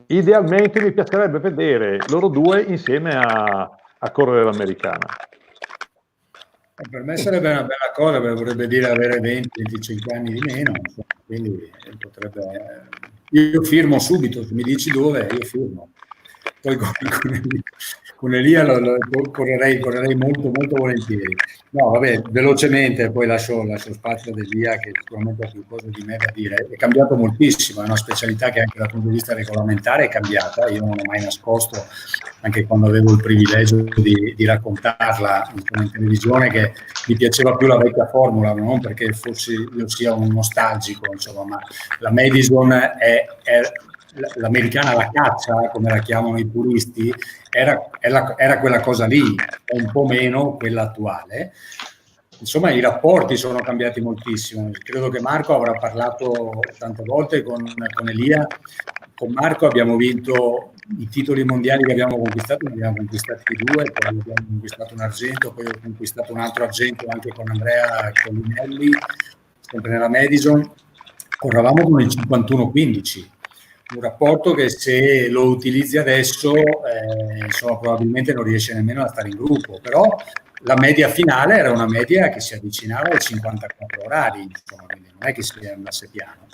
idealmente mi piacerebbe vedere loro due insieme a correre l'americana. Per me sarebbe una bella cosa, perché vorrebbe dire avere 20-25 anni di meno, insomma, quindi potrebbe... Io firmo subito, se mi dici dove, io firmo. Poi con Elia correrei molto, molto volentieri. No, vabbè, velocemente, poi lascio spazio ad Elia, che sicuramente ha più cose di me da dire. È cambiato moltissimo, è una specialità che anche dal punto di vista regolamentare è cambiata. Io non ho mai nascosto, anche quando avevo il privilegio di raccontarla in televisione, che mi piaceva più la vecchia formula, non perché io sia un nostalgico, insomma, ma la Madison è l'americana alla caccia, come la chiamano i puristi, era quella cosa lì, è un po' meno quella attuale. Insomma, i rapporti sono cambiati moltissimo. Credo che Marco avrà parlato tante volte con Elia. Con Marco abbiamo vinto i titoli mondiali che abbiamo conquistato, ne abbiamo conquistati 2, poi abbiamo conquistato un argento, poi ho conquistato un altro argento anche con Andrea Collinelli, sempre nella Madison. Corravamo con il 51-15, un rapporto che se lo utilizzi adesso insomma, probabilmente non riesce nemmeno a stare in gruppo, però la media finale era una media che si avvicinava ai 54 orari, insomma, quindi non è che si andasse piano.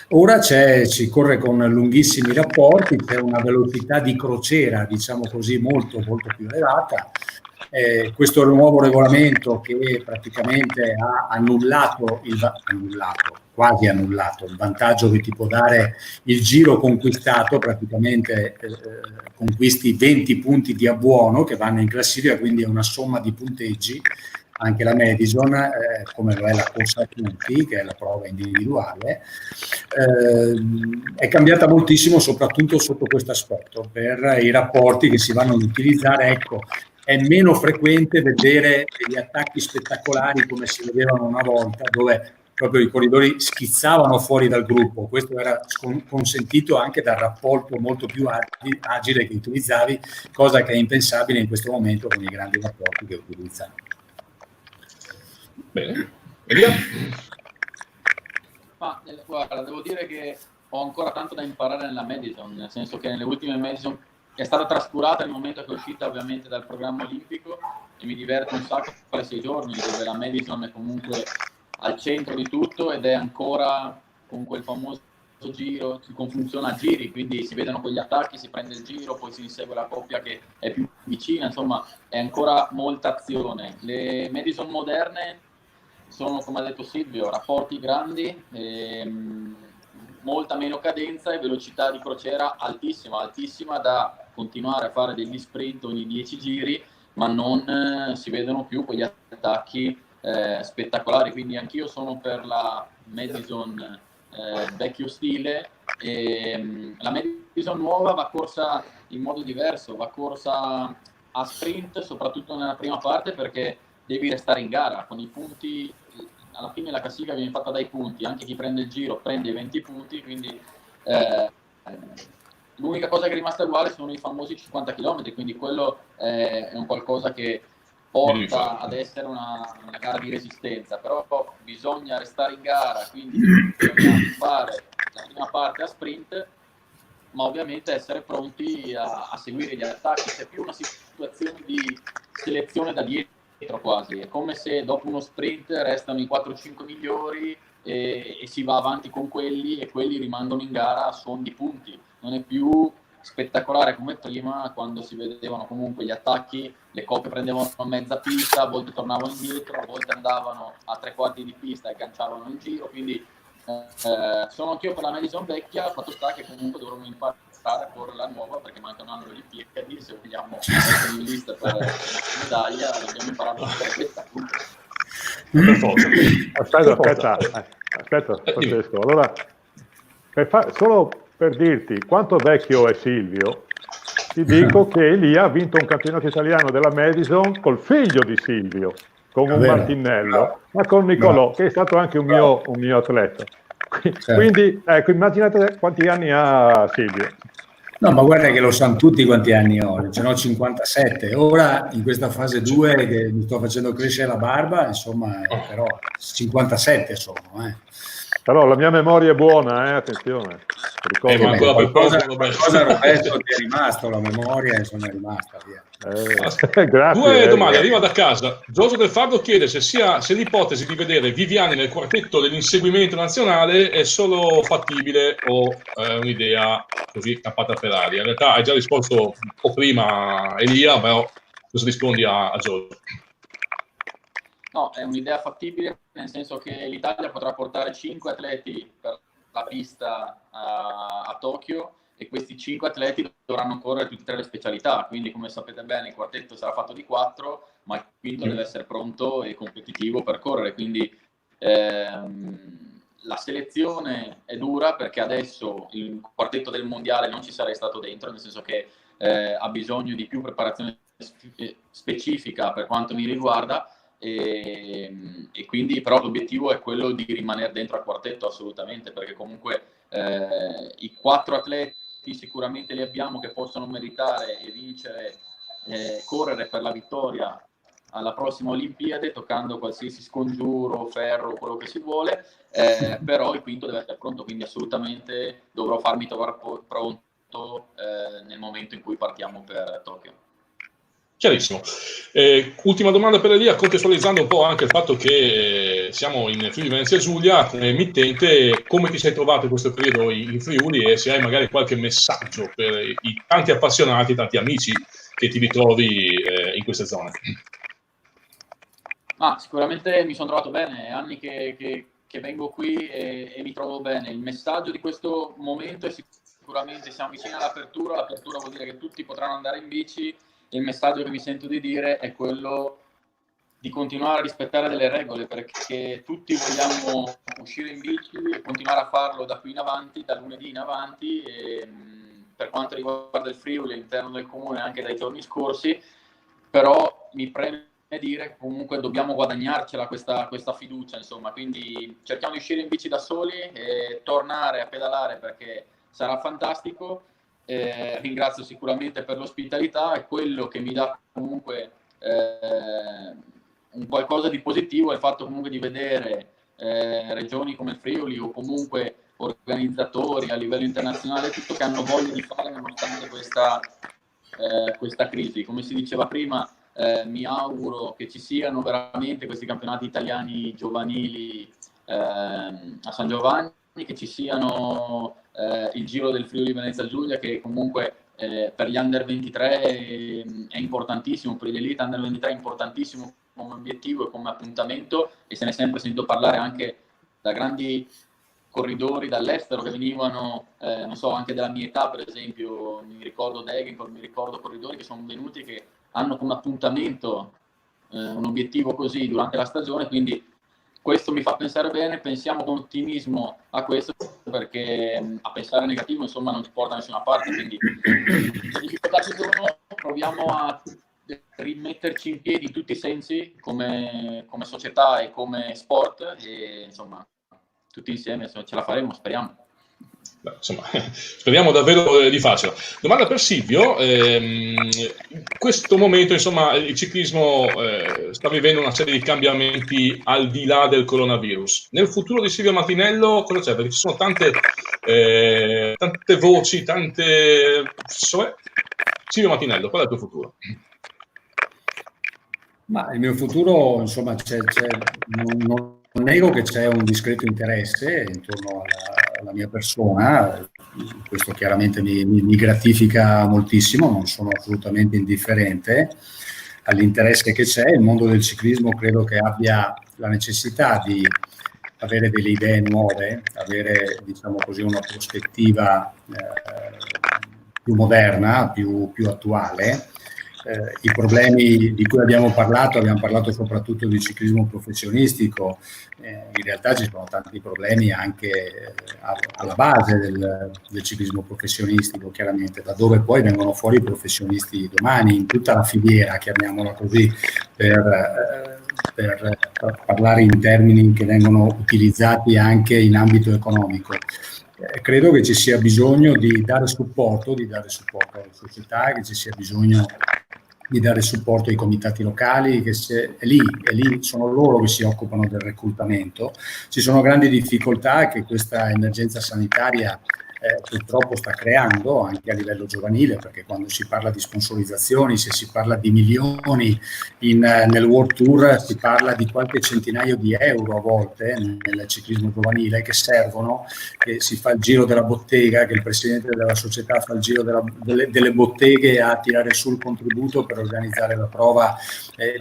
Ora si corre con lunghissimi rapporti, c'è una velocità di crociera, diciamo così, molto, molto più elevata. Questo nuovo regolamento che praticamente ha quasi annullato il vantaggio che ti può dare il giro conquistato, praticamente conquisti 20 punti di abbuono che vanno in classifica, quindi è una somma di punteggi. Anche la Madison, come lo è la corsa a punti, che è la prova individuale, è cambiata moltissimo, soprattutto sotto questo aspetto, per i rapporti che si vanno ad utilizzare. Ecco, è meno frequente vedere degli attacchi spettacolari come si vedevano una volta, dove proprio i corridori schizzavano fuori dal gruppo. Questo era consentito anche dal rapporto molto più agile che utilizzavi, cosa che è impensabile in questo momento con i grandi rapporti che utilizzano. Bene. Elia? Ma guarda, devo dire che ho ancora tanto da imparare nella Madison, nel senso che nelle ultime Madison è stata trascurata nel momento che è uscita ovviamente dal programma olimpico, e mi diverte un sacco fare 6 giorni dove la Madison è comunque al centro di tutto ed è ancora con quel famoso giro, funziona a giri, quindi si vedono quegli attacchi, si prende il giro, poi si insegue la coppia che è più vicina, insomma è ancora molta azione. Le Madison moderne sono, come ha detto Silvio, rapporti grandi, molta meno cadenza e velocità di crociera altissima da continuare a fare degli sprint ogni 10 giri, ma non si vedono più quegli attacchi spettacolari. Quindi anch'io sono per la Madison vecchio stile, e la Madison nuova va corsa in modo diverso, va corsa a sprint soprattutto nella prima parte, perché devi restare in gara con i punti. Alla fine la classifica viene fatta dai punti, anche chi prende il giro prende i 20 punti, quindi l'unica cosa che è rimasta uguale sono i famosi 50 km, quindi quello è un qualcosa che porta ad essere una gara di resistenza, però bisogna restare in gara, quindi bisogna fare la prima parte a sprint, ma ovviamente essere pronti a seguire gli attacchi. C'è più una situazione di selezione da dietro quasi, è come se dopo uno sprint restano i 4-5 migliori e si va avanti con quelli, e quelli rimangono in gara a suon di punti. Non è più spettacolare come prima, quando si vedevano comunque gli attacchi, le coppe prendevano mezza pista, a volte tornavano indietro, a volte andavano a 3/4 di pista e agganciavano in giro, quindi sono anch'io per la Madison vecchia, fatto sta che comunque dovremmo imparare a correre la nuova perché manca un anno alle Olimpiadi, se vogliamo essere in lista per la medaglia dobbiamo imparare a fare questa. Aspetta, Francesco. Allora, solo per dirti quanto vecchio è Silvio, ti dico che Elia ha vinto un campionato italiano della Madison col figlio di Silvio, con un Martinello, ma con Nicolò, che è stato anche un mio atleta. Quindi, ecco, immaginate quanti anni ha Silvio. No, ma guarda che lo sanno tutti quanti anni ho, ce n'ho 57. Ora, in questa fase 2, che mi sto facendo crescere la barba, insomma, però 57 sono, Però la mia memoria è buona, attenzione. Ma ancora per qualcosa Roberto ti è rimasto, la memoria insomma è rimasta, via. Grazie, due domande, arriva da casa. Giorgio Del Fardo chiede se l'ipotesi di vedere Viviani nel quartetto dell'inseguimento nazionale è solo fattibile o un'idea così campata per aria. In realtà hai già risposto un po' prima Elia, però cosa rispondi a Giorgio? No, è un'idea fattibile, nel senso che l'Italia potrà portare 5 atleti per la pista a Tokyo e questi 5 atleti dovranno correre tutte e 3 le specialità, quindi come sapete bene il quartetto sarà fatto di 4, ma il quinto deve essere pronto e competitivo per correre, quindi la selezione è dura perché adesso il quartetto del mondiale non ci sarei stato dentro, nel senso che ha bisogno di più preparazione specifica per quanto mi riguarda, e quindi però l'obiettivo è quello di rimanere dentro al quartetto assolutamente, perché comunque i 4 atleti sicuramente li abbiamo che possono meritare e vincere, correre per la vittoria alla prossima Olimpiade, toccando qualsiasi scongiuro, ferro, quello che si vuole, però il quinto deve essere pronto, quindi assolutamente dovrò farmi trovare pronto nel momento in cui partiamo per Tokyo. Chiarissimo. Ultima domanda per Elia, contestualizzando un po' anche il fatto che siamo in Friuli Venezia Giulia, come emittente, come ti sei trovato in questo periodo in Friuli e se hai magari qualche messaggio per i tanti appassionati, tanti amici che ti ritrovi in queste zone? Sicuramente mi sono trovato bene, è anni che vengo qui e mi trovo bene. Il messaggio di questo momento è sicuramente siamo vicini all'apertura, l'apertura vuol dire che tutti potranno andare in bici. Il messaggio che mi sento di dire è quello di continuare a rispettare delle regole, perché tutti vogliamo uscire in bici e continuare a farlo da qui in avanti, da lunedì in avanti, e per quanto riguarda il Friuli all'interno del comune anche dai giorni scorsi, però mi preme dire che comunque dobbiamo guadagnarcela questa fiducia, insomma, quindi cerchiamo di uscire in bici da soli e tornare a pedalare perché sarà fantastico. Ringrazio sicuramente per l'ospitalità e quello che mi dà comunque un qualcosa di positivo è il fatto comunque di vedere regioni come il Friuli o comunque organizzatori a livello internazionale tutto che hanno voglia di fare nonostante questa crisi. Come si diceva prima, mi auguro che ci siano veramente questi campionati italiani giovanili a San Giovanni, che ci siano il Giro del Friuli Venezia Giulia che comunque per gli under 23 è importantissimo, per gli elite under 23 è importantissimo come obiettivo e come appuntamento, e se ne è sempre sentito parlare anche da grandi corridori dall'estero che venivano, non so, anche della mia età per esempio, mi ricordo Degenkolb, mi ricordo corridori che sono venuti che hanno come appuntamento un obiettivo così durante la stagione, quindi questo mi fa pensare bene, pensiamo con ottimismo a questo perché a pensare negativo insomma non ci porta da nessuna parte, quindi le difficoltà ci sono, proviamo a rimetterci in piedi in tutti i sensi come società e come sport e insomma tutti insieme ce la faremo, speriamo. Beh, insomma, speriamo davvero di farcela. Domanda per Silvio, in questo momento insomma il ciclismo sta vivendo una serie di cambiamenti al di là del coronavirus. Nel futuro di Silvio Martinello cosa c'è? Perché ci sono tante voci, Silvio Martinello, qual è il tuo futuro? Ma il mio futuro, insomma, non nego che c'è un discreto interesse intorno alla mia persona, questo chiaramente mi gratifica moltissimo, non sono assolutamente indifferente all'interesse che c'è. Il mondo del ciclismo credo che abbia la necessità di avere delle idee nuove, avere, diciamo così, una prospettiva più moderna, più attuale. I problemi di cui abbiamo parlato soprattutto di ciclismo professionistico, in realtà ci sono tanti problemi anche alla base del ciclismo professionistico, chiaramente, da dove poi vengono fuori i professionisti domani, in tutta la filiera, chiamiamola così, per parlare in termini che vengono utilizzati anche in ambito economico. Credo che ci sia bisogno di dare supporto alla società, che ci sia bisogno di dare supporto ai comitati locali, che è lì sono loro che si occupano del reclutamento. Ci sono grandi difficoltà che questa emergenza sanitaria purtroppo sta creando anche a livello giovanile, perché quando si parla di sponsorizzazioni, se si parla di milioni nel World Tour, si parla di qualche centinaio di euro a volte nel ciclismo giovanile che servono, che si fa il giro della bottega, che il presidente della società fa il giro delle botteghe a tirare sul contributo per organizzare la prova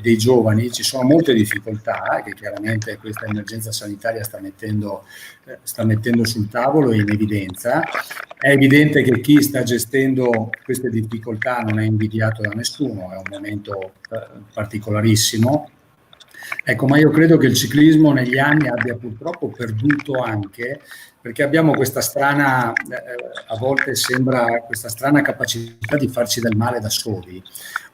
dei giovani. Ci sono molte difficoltà che chiaramente questa emergenza sanitaria sta mettendo sul tavolo in evidenza. È evidente che chi sta gestendo queste difficoltà non è invidiato da nessuno, è un momento particolarissimo. Ecco, ma io credo che il ciclismo negli anni abbia purtroppo perduto anche, perché abbiamo questa strana, a volte sembra questa strana capacità di farci del male da soli,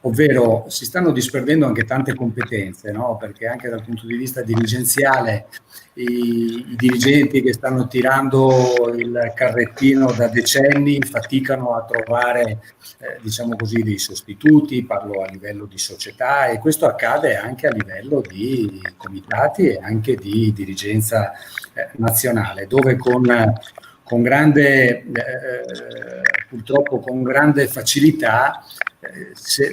ovvero si stanno disperdendo anche tante competenze, no? Perché anche dal punto di vista dirigenziale i dirigenti che stanno tirando il carrettino da decenni faticano a trovare, diciamo così, dei sostituti, parlo a livello di società, e questo accade anche a livello di comitati e anche di dirigenza nazionale, dove con grande, purtroppo con grande facilità,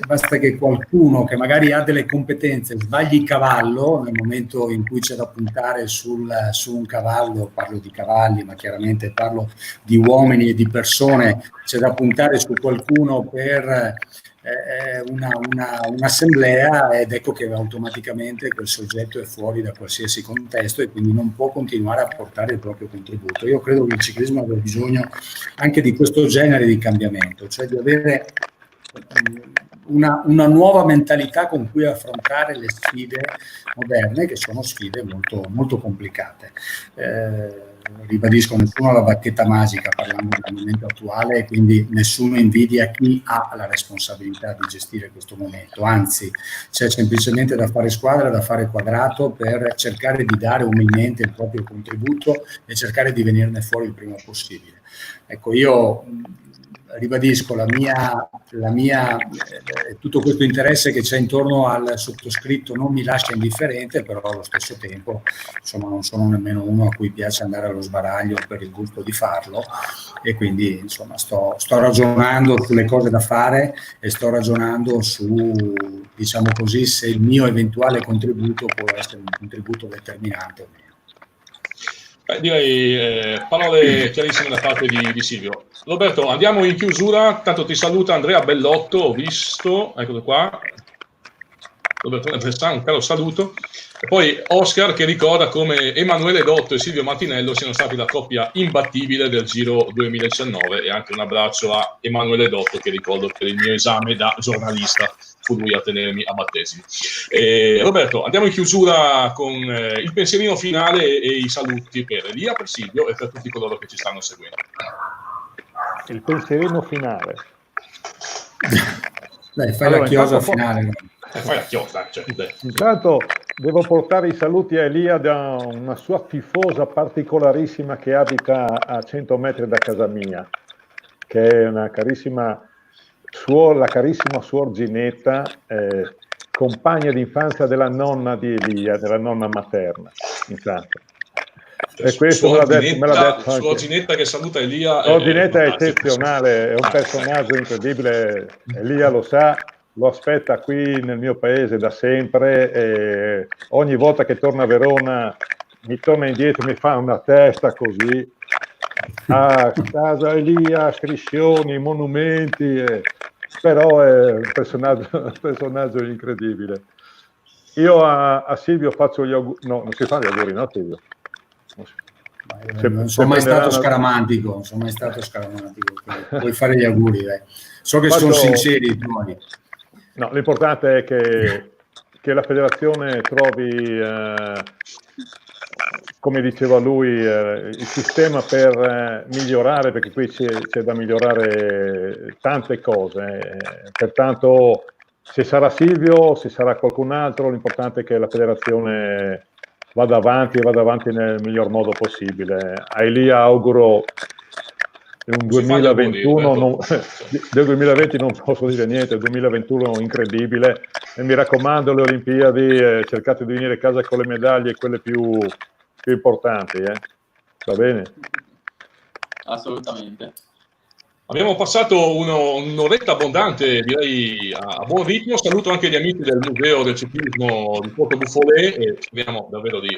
basta che qualcuno che magari ha delle competenze sbagli cavallo nel momento in cui c'è da puntare su un cavallo, parlo di cavalli ma chiaramente parlo di uomini e di persone, c'è da puntare su qualcuno per un'assemblea, ed ecco che automaticamente quel soggetto è fuori da qualsiasi contesto e quindi non può continuare a portare il proprio contributo. Io credo che il ciclismo abbia bisogno anche di questo genere di cambiamento, cioè di avere una nuova mentalità con cui affrontare le sfide moderne, che sono sfide molto, molto complicate. Ribadisco, nessuno ha la bacchetta magica parlando del momento attuale, quindi nessuno invidia chi ha la responsabilità di gestire questo momento, anzi c'è semplicemente da fare squadra, da fare quadrato per cercare di dare umilmente il proprio contributo e cercare di venirne fuori il prima possibile. Ecco, io ribadisco tutto questo interesse che c'è intorno al sottoscritto non mi lascia indifferente, però allo stesso tempo insomma non sono nemmeno uno a cui piace andare allo sbaraglio per il gusto di farlo, e quindi insomma sto ragionando sulle cose da fare e sto ragionando su, diciamo così, se il mio eventuale contributo può essere un contributo determinante o meno. Direi parole chiarissime da parte di Silvio. Roberto, andiamo in chiusura, tanto ti saluta Andrea Bellotto, ho visto, eccolo qua, Roberto Bressan, un caro saluto, e poi Oscar che ricorda come Emanuele Dotto e Silvio Martinello siano stati la coppia imbattibile del Giro 2019, e anche un abbraccio a Emanuele Dotto che ricordo per il mio esame da giornalista fu lui a tenermi a battesimi. Roberto, andiamo in chiusura con il pensierino finale e i saluti per Elia, per Silvio e per tutti coloro che ci stanno seguendo. Il pensierino finale. Dai, fai la chiosa finale. Fai la chiosa, cioè, Intanto devo portare i saluti a Elia da una sua tifosa particolarissima che abita a 100 metri da casa mia, che è una carissima la carissima suor Ginetta, compagna d'infanzia della nonna di Elia, della nonna materna, intanto. E questo me l'ha detto Suor Ginetta che saluta Elia. Suor Ginetta è eccezionale, è un personaggio incredibile, Elia lo sa, lo aspetta qui nel mio paese da sempre, e ogni volta che torna a Verona mi torna indietro, mi fa una testa così. Casa Elia, striscioni, monumenti, però è un personaggio incredibile. Io a Silvio faccio gli auguri, no, non si fa gli auguri, no Silvio? Non sono mai stato scaramantico, puoi fare gli auguri, dai. So che sono sinceri i tuoi. No, l'importante è che la federazione trovi, come diceva lui, il sistema per migliorare, perché qui c'è da migliorare tante cose. Pertanto, se sarà Silvio, se sarà qualcun altro, l'importante è che la federazione vada avanti nel miglior modo possibile. A Elia auguro un 2021, del 2020 non posso dire niente, il 2021 incredibile, e mi raccomando, le Olimpiadi, cercate di venire a casa con le medaglie, quelle più importanti, va bene? Assolutamente. Abbiamo passato un'oretta abbondante, direi a buon ritmo. Saluto anche gli amici del Museo del Ciclismo di Porto Buffolè e speriamo davvero di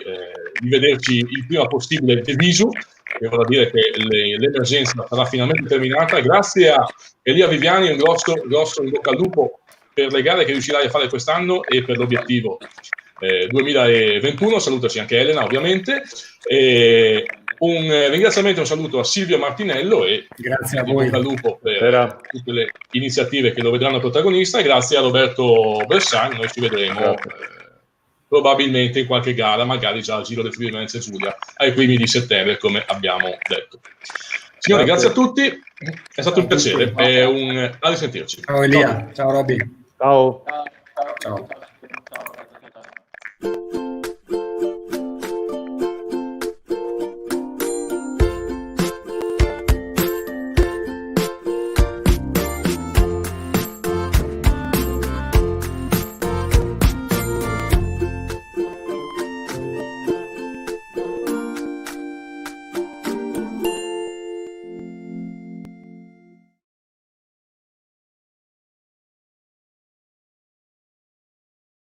vederci il prima possibile in visu. E vorrà dire che l'emergenza sarà finalmente terminata. Grazie a Elia Viviani, un grosso in bocca al lupo per le gare che riuscirai a fare quest'anno e per l'obiettivo 2021. Salutaci anche Elena, ovviamente. Un ringraziamento e un saluto a Silvio Martinello e grazie a voi. Bocca al lupo per tutte le iniziative che lo vedranno protagonista, e grazie a Roberto Bersani. Noi ci vedremo probabilmente in qualche gara, magari già al Giro del Friuli Venezia Giulia ai primi di settembre, come abbiamo detto. Signori, grazie a tutti, è stato un piacere e a risentirci. Ciao Elia, ciao Robby. Ciao. Ciao.